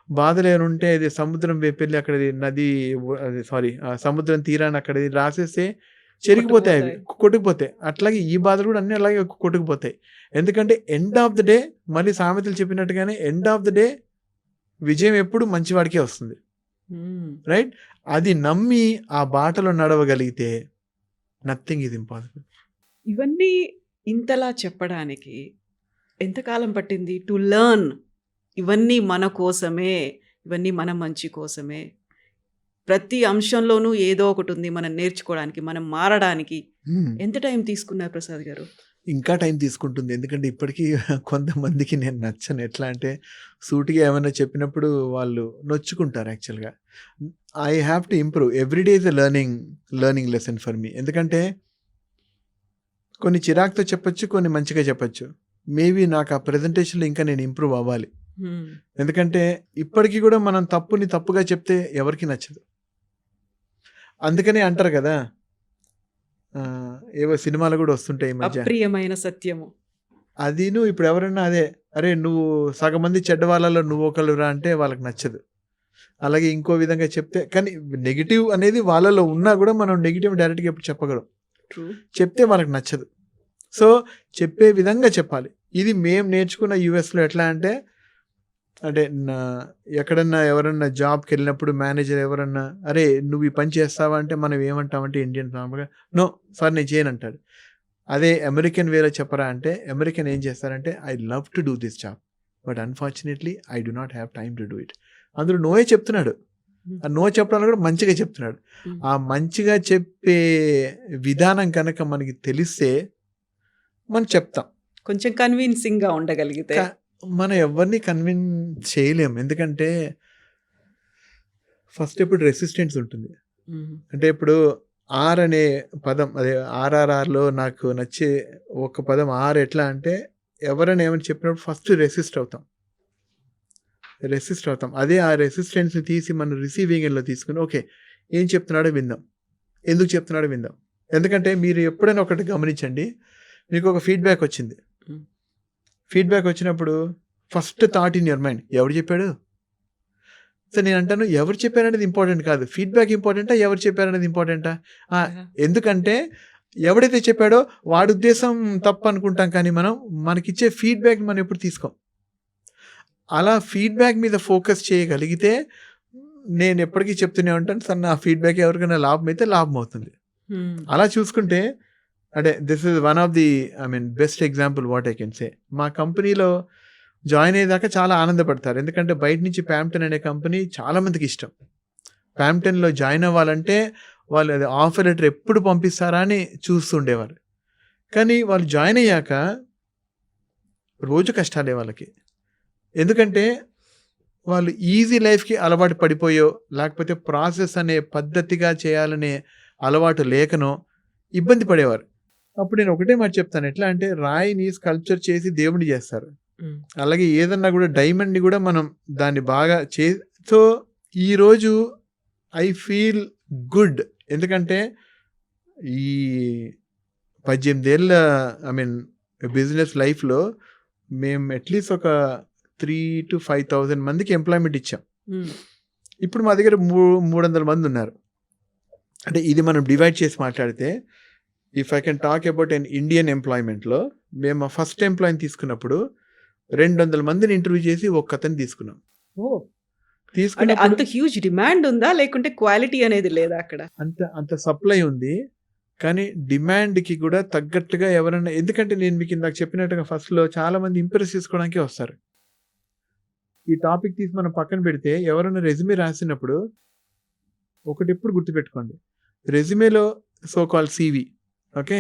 బాధలు ఏమైనా ఉంటే అది సముద్రం వైపు వెళ్ళి అక్కడ నది సముద్రం తీరాన్ని అక్కడ రాసేస్తే చెరిగిపోతాయి, అవి కొట్టుకుపోతాయి. అట్లాగే ఈ బాధలు కూడా అన్నీ అలాగే కొట్టుకుపోతాయి. ఎందుకంటే ఎండ్ ఆఫ్ ద డే, మళ్ళీ సామెతలు చెప్పినట్టుగానే ఎండ్ ఆఫ్ ద డే విజయం ఎప్పుడు మంచివాడికే వస్తుంది, రైట్? అది నమ్మి ఆ బాటలో నడవగలిగితే నథింగ్ ఈజ్ ఇంపాసిబుల్. ఇవన్నీ ఇంతలా చెప్పడానికి ఎంతకాలం పట్టింది టు లెర్న్? ఇవన్నీ మన కోసమే, ఇవన్నీ మన మంచి కోసమే. ప్రతి అంశంలోనూ ఏదో ఒకటి ఉంది మనం నేర్చుకోవడానికి, మనం మారడానికి. ఎంత టైం తీసుకున్నారు ప్రసాద్ గారు? ఇంకా టైం తీసుకుంటుంది. ఎందుకంటే ఇప్పటికీ కొంతమందికి నేను నచ్చను. ఎట్లా అంటే సూటిగా ఏమైనా చెప్పినప్పుడు వాళ్ళు నొచ్చుకుంటారు. యాక్చువల్గా I have to improve. Every day is a learning lesson for me. ఎందుకంటే కొన్ని చిరాకుతో చెప్పొచ్చు, కొన్ని మంచిగా చెప్పొచ్చు. మేబీ నాకు ఆ ప్రజెంటేషన్లో ఇంకా నేను ఇంప్రూవ్ అవ్వాలి. ఎందుకంటే ఇప్పటికీ కూడా మనం తప్పుని తప్పుగా చెప్తే ఎవరికి నచ్చదు. అందుకనే అంటారు కదా, ఏవో సినిమాలు కూడా వస్తుంటాయి ఈ మధ్య, అప్రియమైన సత్యము. అది నువ్వు ఇప్పుడు ఎవరన్నా అదే అరే నువ్వు సగం మంది చెడ్డ వాళ్ళలో నువ్వు ఒకళ్ళురా అంటే వాళ్ళకి నచ్చదు. అలాగే ఇంకో విధంగా చెప్తే, కానీ నెగిటివ్ అనేది వాళ్ళలో ఉన్నా కూడా మనం నెగిటివ్ డైరెక్ట్గా ఎప్పుడు చెప్పగలం, చెప్తే వాళ్ళకి నచ్చదు. సో చెప్పే విధంగా చెప్పాలి. ఇది మేము నేర్చుకున్న యూఎస్లో. ఎట్లా అంటే ఎక్కడన్నా ఎవరన్నా జాబ్కి వెళ్ళినప్పుడు మేనేజర్ ఎవరన్నా అరే నువ్వు ఈ పని చేస్తావా అంటే మనం ఏమంటామంటే ఇండియన్ నార్మల్గా నో సార్ నేను చేయను అంటాడు. అదే అమెరికన్ వేరే చెప్పరా అంటే అమెరికన్ ఏం చేస్తారంటే I love to do this job but unfortunately I do not have time to do it. అందులో నోయే చెప్తున్నాడు. ఆ నో చెప్పడానికి కూడా మంచిగా చెప్తున్నాడు. ఆ మంచిగా చెప్పే విధానం కనుక మనకి తెలిస్తే మనం చెప్తాం. కొంచెం కన్విన్సింగ్గా ఉండగలిగితే మనం ఎవరిని కన్విన్స్ చేయలేం. ఎందుకంటే ఫస్ట్ ఇప్పుడు రెసిస్టెన్స్ ఉంటుంది. అంటే ఇప్పుడు ఆర్ అనే పదం, అదే ఆర్ఆర్ఆర్లో నాకు నచ్చే ఒక పదం ఆర్. ఎట్లా అంటే ఎవరైనా ఏమైనా చెప్పినప్పుడు ఫస్ట్ రెసిస్ట్ అవుతాం. అదే ఆ రెసిస్టెన్స్ని తీసి మనం రిసీవింగ్లో తీసుకుని ఓకే ఏం చెప్తున్నాడో విందాం, ఎందుకు చెప్తున్నాడో విందాం. ఎందుకంటే మీరు ఎప్పుడైనా ఒకటి గమనించండి, మీకు ఒక ఫీడ్బ్యాక్ వచ్చింది. ఫీడ్బ్యాక్ వచ్చినప్పుడు first thought in your mind ఎవరు చెప్పాడు. సో నేను అంటాను ఎవరు చెప్పారనేది ఇంపార్టెంట్ కాదు, ఫీడ్బ్యాక్ ఇంపార్టెంటా ఎవరు చెప్పారనేది ఇంపార్టెంటా. ఎందుకంటే ఎవడైతే చెప్పాడో వాడి ఉద్దేశం తప్పు అనుకుంటాం, కానీ మనకిచ్చే ఫీడ్బ్యాక్ మనం ఎప్పుడు తీసుకోం. అలా ఫీడ్బ్యాక్ మీద ఫోకస్ చేయగలిగితే నేను ఎప్పటికీ చెప్తూనే ఉంటాను సార్ నా ఫీడ్బ్యాక్ ఎవరికైనా లాభం అయితే లాభం అవుతుంది. అలా చూసుకుంటే అంటే this is one of the best example what I can say. మా కంపెనీలో జాయిన్ అయ్యేదాకా చాలా ఆనందపడతారు. ఎందుకంటే బయట నుంచి ప్యాంప్టన్ అనే కంపెనీ చాలామందికి ఇష్టం. ప్యాంప్టన్లో జాయిన్ అవ్వాలంటే వాళ్ళు అది ఆఫర్ లెటర్ ఎప్పుడు పంపిస్తారా అని చూస్తుండేవారు. కానీ వాళ్ళు జాయిన్ అయ్యాక రోజు కష్టాలే వాళ్ళకి. ఎందుకంటే వాళ్ళు ఈజీ లైఫ్కి అలవాటు పడిపోయో, లేకపోతే ప్రాసెస్ అనే పద్ధతిగా చేయాలనే అలవాటు లేకనో ఇబ్బంది పడేవారు. అప్పుడు నేను ఒకటే మాట చెప్తాను, ఎట్లా అంటే రాయిని స్కల్ప్చర్ చేసి దేవుడిని చేస్తారు, అలాగే ఏదన్నా కూడా డైమండ్ని కూడా మనం దాన్ని బాగా సో ఈరోజు ఐ ఫీల్ గుడ్. ఎందుకంటే ఈ 18 ఏళ్ళ బిజినెస్ లైఫ్లో మేము అట్లీస్ట్ ఒక 3,000 to 5,000 మందికి ఎంప్లాయ్మెంట్ ఇచ్చాం. ఇప్పుడు మా దగ్గర 300 మంది ఉన్నారు. అంటే ఇది మనం డివైడ్ చేసి మాట్లాడితే if I can talk about an Indian ఎంప్లాయ్మెంట్లో మేము ఫస్ట్ ఎంప్లాయ్ని తీసుకున్నప్పుడు 200 మందిని ఇంటర్వ్యూ చేసి ఒక్కతని తీసుకున్నాం. అంత హ్యూజ్ డిమాండ్ ఉందా లేకుంటే క్వాలిటీ అనేది లేదా అక్కడ? అంత సప్లై ఉంది, కానీ డిమాండ్కి కూడా తగ్గట్టుగా ఎవరైనా, ఎందుకంటే నేను మీకు ఇందాక చెప్పినట్టుగా ఫస్ట్లో చాలా మంది ఇంప్రెస్ చేసుకోవడానికి వస్తారు. ఈ టాపిక్ తీసి మనం పక్కన పెడితే ఎవరైనా రెజ్యూమే రాసినప్పుడు ఒకటి ఎప్పుడు గుర్తుపెట్టుకోండి, రెజ్యూమేలో సో కాల్ CV, ఓకే,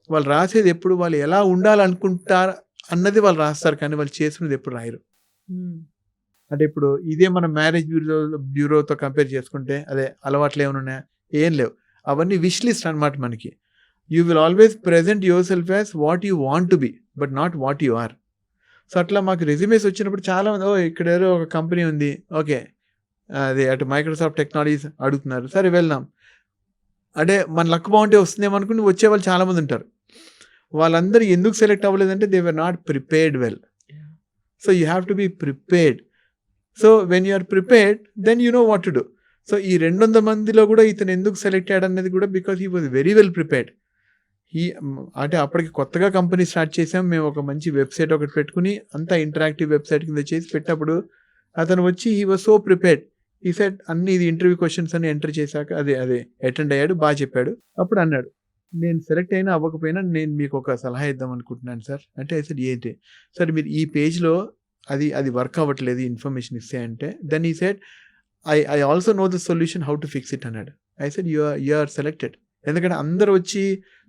వాళ్ళు రాసేది ఎప్పుడు వాళ్ళు ఎలా ఉండాలనుకుంటారు అన్నది వాళ్ళు రాస్తారు, కానీ వాళ్ళు చేస్తున్నది ఎప్పుడు రాయరు. అంటే ఇప్పుడు ఇదే మనం మ్యారేజ్ బ్యూరోతో కంపేర్ చేసుకుంటే అదే అలవాట్లు ఏమైనా ఉన్నాయా, ఏం లేవు, అవన్నీ విష్ లిస్ట్ అనమాట మనకి. You will always present yourself as what you want to be, but not what you are. So అట్లా మాకు రెజ్యూమేస్ వచ్చినప్పుడు చాలా మంది, ఇక్కడ ఏదో ఒక కంపెనీ ఉంది, ఓకే, అది అటు మైక్రోసాఫ్ట్ టెక్నాలజీస్ అడుగుతున్నారు, సరే వెళ్దాం, అంటే మన లక్ బాగుంటే వస్తుందేమో అనుకుని వచ్చే వాళ్ళు చాలామంది ఉంటారు. వాళ్ళందరూ ఎందుకు సెలెక్ట్ అవ్వలేదంటే they were not prepared well. So you have to be prepared. So when you are prepared then you know what to do. So ఈ 200 మందిలో కూడా ఇతను ఎందుకు సెలెక్ట్ అయ్యాడు అనేది కూడా because he was very well prepared. అంటే అప్పటికి కొత్తగా కంపెనీ స్టార్ట్ చేసాం మేము, ఒక మంచి వెబ్సైట్ ఒకటి పెట్టుకుని అంతా ఇంటరాక్టివ్ వెబ్సైట్ కింద చేసి పెట్టినప్పుడు అతను వచ్చి హీ వాజ్ సో ప్రిపేర్డ్. ఈ సెట్ అన్ని ఇది ఇంటర్వ్యూ క్వశ్చన్స్ అన్ని ఎంటర్ చేశాక అదే అటెండ్ అయ్యాడు, బాగా చెప్పాడు. అప్పుడు అన్నాడు, నేను సెలెక్ట్ అయినా అవ్వకపోయినా నేను మీకు ఒక సలహా ఇద్దాం అనుకుంటున్నాను సార్ అంటే. సార్ ఏంటి సార్, మీరు ఈ పేజ్లో అది వర్క్ అవ్వట్లేదు ఇన్ఫర్మేషన్ ఇస్తే అంటే. Then he said I also know the solution how to fix it అన్నాడు. I said you are selected. ఎందుకంటే అందరూ వచ్చి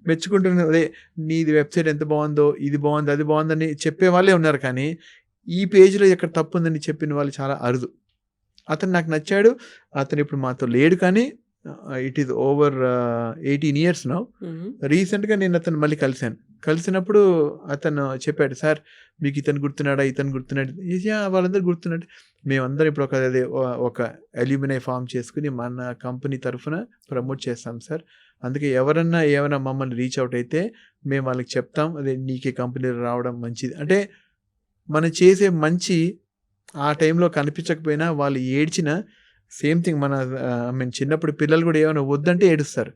మెచ్చుకుంటున్నారు, అదే నీది వెబ్సైట్ ఎంత బాగుందో, ఇది బాగుంది అది బాగుందని చెప్పే వాళ్ళే ఉన్నారు, కానీ ఈ పేజ్లో ఎక్కడ తప్పు ఉందని చెప్పిన వాళ్ళు చాలా అరుదు. అతను నాకు నచ్చాడు, అతను ఇప్పుడు మాతో లేడు, కానీ it is over 18 years now. రీసెంట్గా నేను అతను మళ్ళీ కలిసినప్పుడు అతను చెప్పాడు, సార్ మీకు ఇతను గుర్తున్నాడా, ఇతను గుర్తున్నాడు, వాళ్ళందరూ గుర్తున్నాడు. మేమందరం ఇప్పుడు ఒక అల్యూమినై ఫామ్ చేసుకుని మన కంపెనీ తరఫున ప్రమోట్ చేస్తాం సార్. అందుకే ఏమైనా మమ్మల్ని రీచ్ అవుట్ అయితే మేము వాళ్ళకి చెప్తాం, అదే నీకే కంపెనీలో రావడం మంచిది అంటే. మనం చేసే మంచి ఆ టైంలో కనిపించకపోయినా వాళ్ళు ఏడ్చిన సేమ్ థింగ్. మేము చిన్నప్పుడు పిల్లలు కూడా ఏమైనా వద్దంటే ఏడుస్తారు.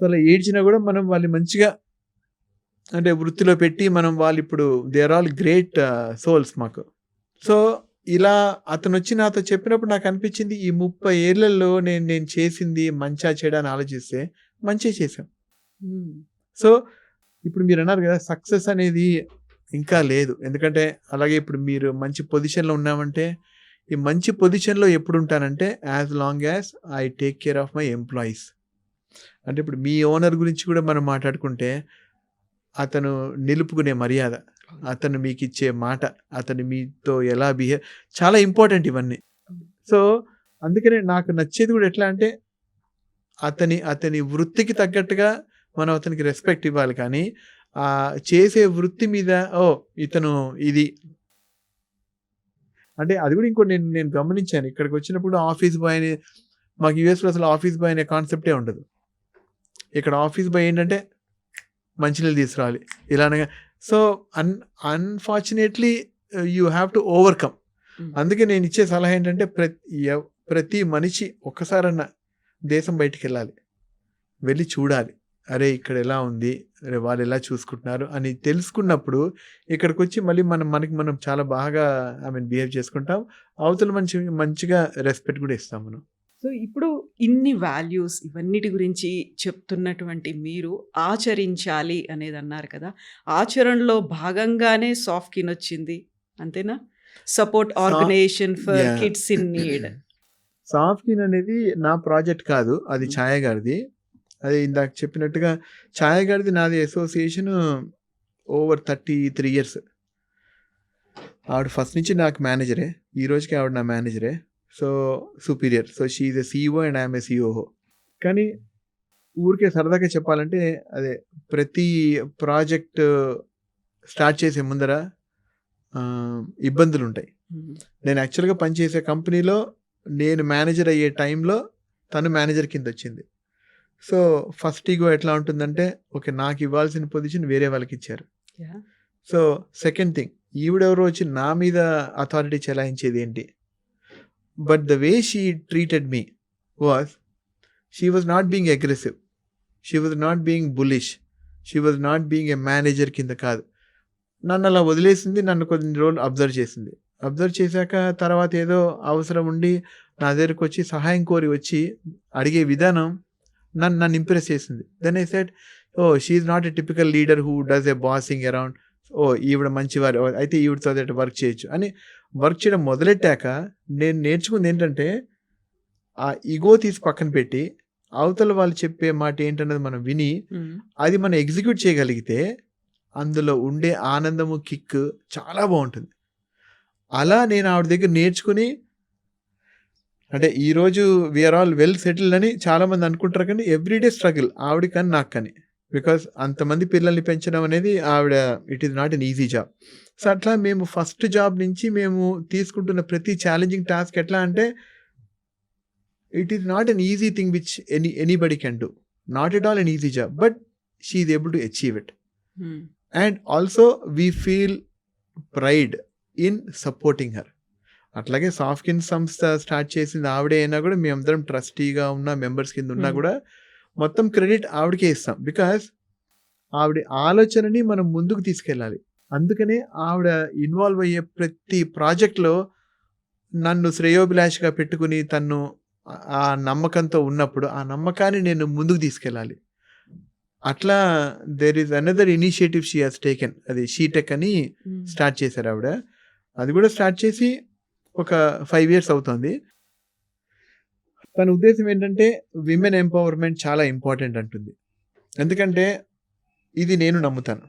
అలా ఏడ్చినా కూడా మనం వాళ్ళు మంచిగా అంటే వృత్తిలో పెట్టి వాళ్ళు ఇప్పుడు they are all great souls మాకు. సో ఇలా అతను వచ్చి నాతో చెప్పినప్పుడు నాకు అనిపించింది, ఈ 30 ఏళ్లలో నేను చేసింది మంచా చెడా అని ఆలోచిస్తే మంచి చేశాం. సో ఇప్పుడు మీరు అన్నారు కదా, సక్సెస్ అనేది ఇంకా లేదు. ఎందుకంటే అలాగే ఇప్పుడు మీరు మంచి పొజిషన్లో ఉన్నామంటే, ఈ మంచి పొజిషన్లో ఎప్పుడు ఉంటానంటే as long as I take care of my employees. అంటే ఇప్పుడు మీ ఓనర్ గురించి కూడా మనం మాట్లాడుకుంటే, అతను నిలుపుకునే మర్యాద, అతను మీకు ఇచ్చే మాట, అతను మీతో ఎలా బిహేవ్, చాలా ఇంపార్టెంట్ ఇవన్నీ. సో అందుకనే నాకు నచ్చేది కూడా ఎట్లా అంటే, అతని వృత్తికి తగ్గట్టుగా మనం అతనికి రెస్పెక్ట్ ఇవ్వాలి, కానీ చేసే వృత్తి మీద ఇతను ఇది అంటే అది కూడా ఇంకోటి నేను గమనించాను. ఇక్కడికి వచ్చినప్పుడు ఆఫీస్ బాయ్ అని, మాకు యూఎస్లో అసలు ఆఫీస్ బాయ్ అనే కాన్సెప్టే ఉండదు. ఇక్కడ ఆఫీస్ బాయ్ ఏంటంటే మంచినీళ్ళు తీసుకురావాలి ఇలానగా. So unfortunately you have to overcome. అందుకే నేను ఇచ్చే సలహా ఏంటంటే, ప్రతి మనిషి ఒక్కసారన్నా దేశం బయటికి వెళ్ళి చూడాలి. అరే ఇక్కడ ఎలా ఉంది, అరే వాళ్ళు ఎలా చూసుకుంటున్నారు అని తెలుసుకున్నప్పుడు ఇక్కడికి వచ్చి మళ్ళీ మనకి మనం చాలా బాగా బిహేవ్ చేసుకుంటాం. అవతల మంచిగా రెస్పెక్ట్ కూడా ఇస్తాం మనం. సో ఇప్పుడు ఇన్ని వాల్యూస్ ఇవన్నిటి గురించి చెప్తున్నటువంటి మీరు ఆచరించాలి అనేది అన్నారు కదా, ఆచరణలో భాగంగానే సాఫ్ట్కిన్ వచ్చింది, అంతేనా? Support organization for kids in need. Softkin అనేది నా ప్రాజెక్ట్ కాదు, అది ఛాయ గారిది. అది ఇందాక చెప్పినట్టుగా ఛాయ గారిది నాది అసోసియేషన్ ఓవర్ 33 years. ఆవిడ ఫస్ట్ నుంచి నాకు మేనేజరే, ఈ రోజుకి ఆవిడ నా మేనేజరే. So superior. So she is a CEO and I'm a COO. కానీ ఊరికే సరదాగా చెప్పాలంటే, అదే ప్రతి ప్రాజెక్ట్ స్టార్ట్ చేసే ముందర ఇబ్బందులు ఉంటాయి. నేను యాక్చువల్గా పనిచేసే కంపెనీలో నేను మేనేజర్ అయ్యే టైంలో తను మేనేజర్ కింద వచ్చింది. సో ఫస్ట్ ఈగో ఎట్లా ఉంటుందంటే, ఓకే నాకు ఇవ్వాల్సిన పొజిషన్ వేరే వాళ్ళకి ఇచ్చారు. సో సెకండ్ థింగ్, ఈవిడెవరో వచ్చి నా మీద అథారిటీ చెలాయించేది ఏంటి. But the way she treated me was, she was not being aggressive, she was not being bullish, she was not being a manager కింద కాదు. నన్ను అలా వదిలేసింది, నన్ను కొన్ని రోజులు అబ్జర్వ్ చేసింది. అబ్జర్వ్ చేశాక తర్వాత ఏదో అవసరం ఉండి నా దగ్గరకు వచ్చి సహాయం కోరి వచ్చి అడిగే విధానం నన్ను ఇంప్రెస్ చేసింది. Then I said, she is not a typical leader who does a bossing around. ఈవిడ మంచివారు అయితే ఈవిడతో వర్క్ చేయొచ్చు అని వర్క్ చేయడం మొదలెట్టాక నేను నేర్చుకుంది ఏంటంటే ఆ ఈగో తీసి పక్కన పెట్టి అవతల వాళ్ళు చెప్పే మాట ఏంటన్నది మనం విని అది మనం ఎగ్జిక్యూట్ చేయగలిగితే అందులో ఉండే ఆనందము కిక్ చాలా బాగుంటుంది. అలా నేను ఆవిడ దగ్గర నేర్చుకుని, అంటే ఈరోజు వీఆర్ ఆల్ వెల్ సెటిల్డ్ అని చాలామంది అనుకుంటారు, కానీ ఎవ్రీడే స్ట్రగుల్ ఆవిడ కానీ నాకు కానీ. బికాస్ అంతమంది పిల్లల్ని పెంచడం అనేది ఆవిడ it is not an easy job. So అట్లా మేము ఫస్ట్ జాబ్ నుంచి మేము తీసుకుంటున్న ప్రతి ఛాలెంజింగ్ టాస్క్ ఎట్లా అంటే it is not an easy thing which anybody can do, not at all an easy job, but she is able to achieve it. And also we feel pride in supporting her. అట్లాగే సాఫ్ట్కిన్ సంస్థ start చేసింది ఆవిడే అయినా కూడా మేమందరం ట్రస్టీగా ఉన్న members కింద ఉన్నా కూడా మొత్తం క్రెడిట్ ఆవిడకే ఇస్తాం. బికాస్ ఆవిడ ఆలోచనని మనం ముందుకు తీసుకెళ్ళాలి. అందుకనే ఆవిడ ఇన్వాల్వ్ అయ్యే ప్రతి ప్రాజెక్ట్లో నన్ను శ్రేయోభిలాష్గా పెట్టుకుని తను ఆ నమ్మకంతో ఉన్నప్పుడు ఆ నమ్మకాన్ని నేను ముందుకు తీసుకెళ్ళాలి. అట్లా there is another initiative she has taken, అది షీటెక్ అని స్టార్ట్ చేశారు ఆవిడ. అది కూడా స్టార్ట్ చేసి ఒక 5 years అవుతుంది. తన ఉద్దేశం ఏంటంటే విమెన్ ఎంపవర్మెంట్ చాలా ఇంపార్టెంట్ అంటుంది. ఎందుకంటే ఇది నేను నమ్ముతాను,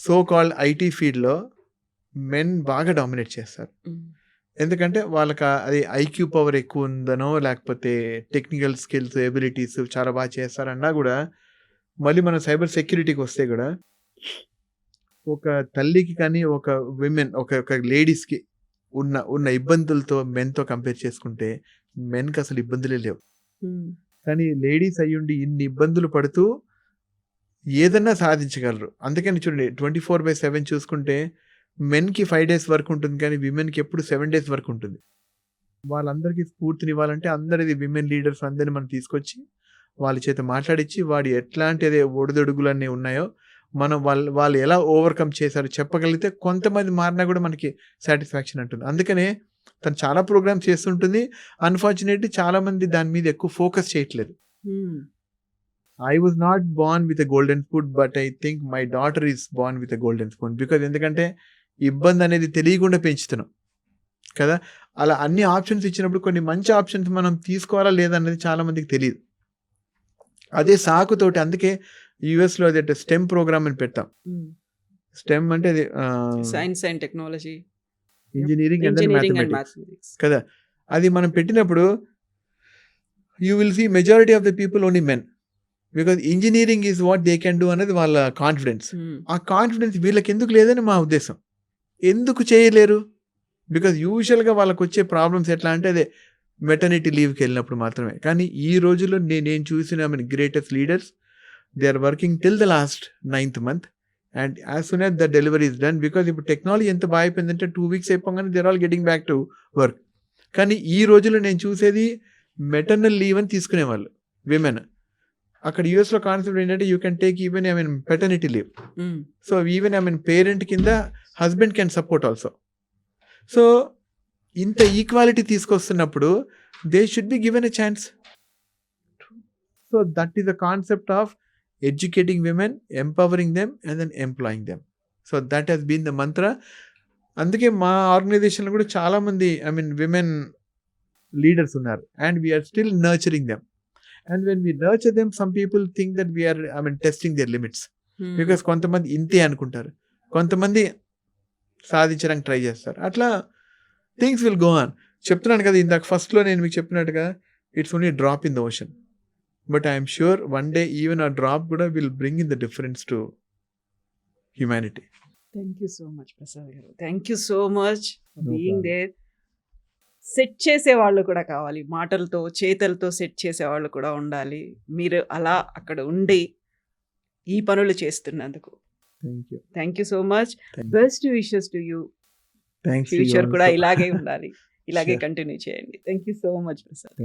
సో కాల్డ్ ఐటీ ఫీల్డ్లో మెన్ బాగా డామినేట్ చేస్తారు. ఎందుకంటే వాళ్ళకి అది ఐక్యూ పవర్ ఎక్కువ ఉందనో లేకపోతే టెక్నికల్ స్కిల్స్ ఎబిలిటీస్ చాలా బాగా చేస్తారన్నా కూడా, మళ్ళీ మన సైబర్ సెక్యూరిటీకి వస్తే కూడా ఒక తల్లికి కానీ ఒక విమెన్ ఒక లేడీస్కి ఉన్న ఇబ్బందులతో మెన్తో కంపేర్ చేసుకుంటే మెన్కి అసలు ఇబ్బందులే లేవు. కానీ లేడీస్ అయ్యుండి ఇన్ని ఇబ్బందులు పడుతూ ఏదన్నా సాధించగలరు. అందుకని చూడండి 24/7 చూసుకుంటే మెన్కి 5 days వర్క్ ఉంటుంది, కానీ విమెన్కి ఎప్పుడు 7 days వర్క్ ఉంటుంది. వాళ్ళందరికీ స్ఫూర్తినివ్వాలంటే అందరిది విమెన్ లీడర్స్ అందరినీ మనం తీసుకొచ్చి వాళ్ళ చేత మాట్లాడించి వాడు ఎట్లాంటి ఒడిదొడుగులన్నీ ఉన్నాయో మనం వాళ్ళు ఎలా ఓవర్కమ్ చేశారో చెప్పగలిగితే కొంతమంది మారినా కూడా మనకి సాటిస్ఫాక్షన్ ఉంటుంది. అందుకనే తను చాలా ప్రోగ్రామ్స్ చేస్తుంటుంది. అన్ఫార్చునేట్లీ చాలా మంది దాని మీద ఎక్కువ ఫోకస్ చేయట్లేదు. I was not born with a golden spoon, but I think my daughter is born with a golden spoon. Because ఎందుకంటే ఇబ్బంది అనేది తెలియకుండా పెంచుతున్నాం కదా. అలా అన్ని ఆప్షన్స్ ఇచ్చినప్పుడు కొన్ని మంచి ఆప్షన్స్ మనం తీసుకోవాలా లేదా అనేది చాలా మందికి తెలియదు. అదే సాకుతోటి అందుకే యుఎస్లో అదే స్టెమ్ ప్రోగ్రామ్ అని పెట్టాం. స్టెమ్ అంటే అది science and technology, engineering and mathematics కదా. అది మనం పెట్టినప్పుడు you will see majority of the people only men. Because engineering is what they can do అనేది వాళ్ళ కాన్ఫిడెన్స్. ఆ కాన్ఫిడెన్స్ వీళ్ళకి ఎందుకు లేదని మా ఉద్దేశం. ఎందుకు చేయలేరు? బికాజ్ యూజువల్గా వాళ్ళకి వచ్చే ప్రాబ్లమ్స్ ఎట్లా అంటే అదే మెటర్నిటీ లీవ్కి వెళ్ళినప్పుడు మాత్రమే. కానీ ఈ రోజుల్లో నేను చూసిన greatest leaders they are working till the last 9th month and as soon as the delivery is done. Because ఇప్పుడు టెక్నాలజీ ఎంత బాగా అయిపోయిందంటే 2 weeks అయిపోగానే they are all getting back to work. కానీ ఈ రోజుల్లో నేను చూసేది మెటర్నల్ లీవ్ అని తీసుకునేవాళ్ళు విమెన్. అక్కడ యూఎస్లో కాన్సెప్ట్ ఏంటంటే you can take even paternity leave. So even parent కింద husband can support also. So ఇంత ఈక్వాలిటీ తీసుకొస్తున్నప్పుడు they should be given a chance. So that is the concept of educating women, empowering them and then employing them. So that has been the mantra. అందుకే మా ఆర్గనైజేషన్లో కూడా చాలామంది women leaders ఉన్నారు and we're still nurturing them. And when we nurture them, some people think that we are testing their limits. Because కొంతమంది ఇంతే అనుకుంటారు, కొంతమంది సాధించడానికి ట్రై చేస్తారు. అట్లా థింగ్స్ విల్ గో ఆన్. చెప్తున్నాను కదా ఇందాక ఫస్ట్లో నేను మీకు చెప్పినట్టుగా it's only drop in the ocean, but I'm sure one day even ఆ డ్రాప్ కూడా will bring in the difference to humanity. Thank you so much Prasad గారు. Thank you so much being there. Set చేసేవాళ్ళు కూడా కావాలి, మాటలతో చేతలతో set చేసేవాళ్ళు కూడా ఉండాలి. మీరు అలా అక్కడ ఉండి ఈ పనులు చేస్తున్నందుకు thank you so much. Best wishes to you. Future కూడా ఇలాగే ఉండాలి, ఇలాగే కంటిన్యూ చేయండి. Thank you so much Prasad.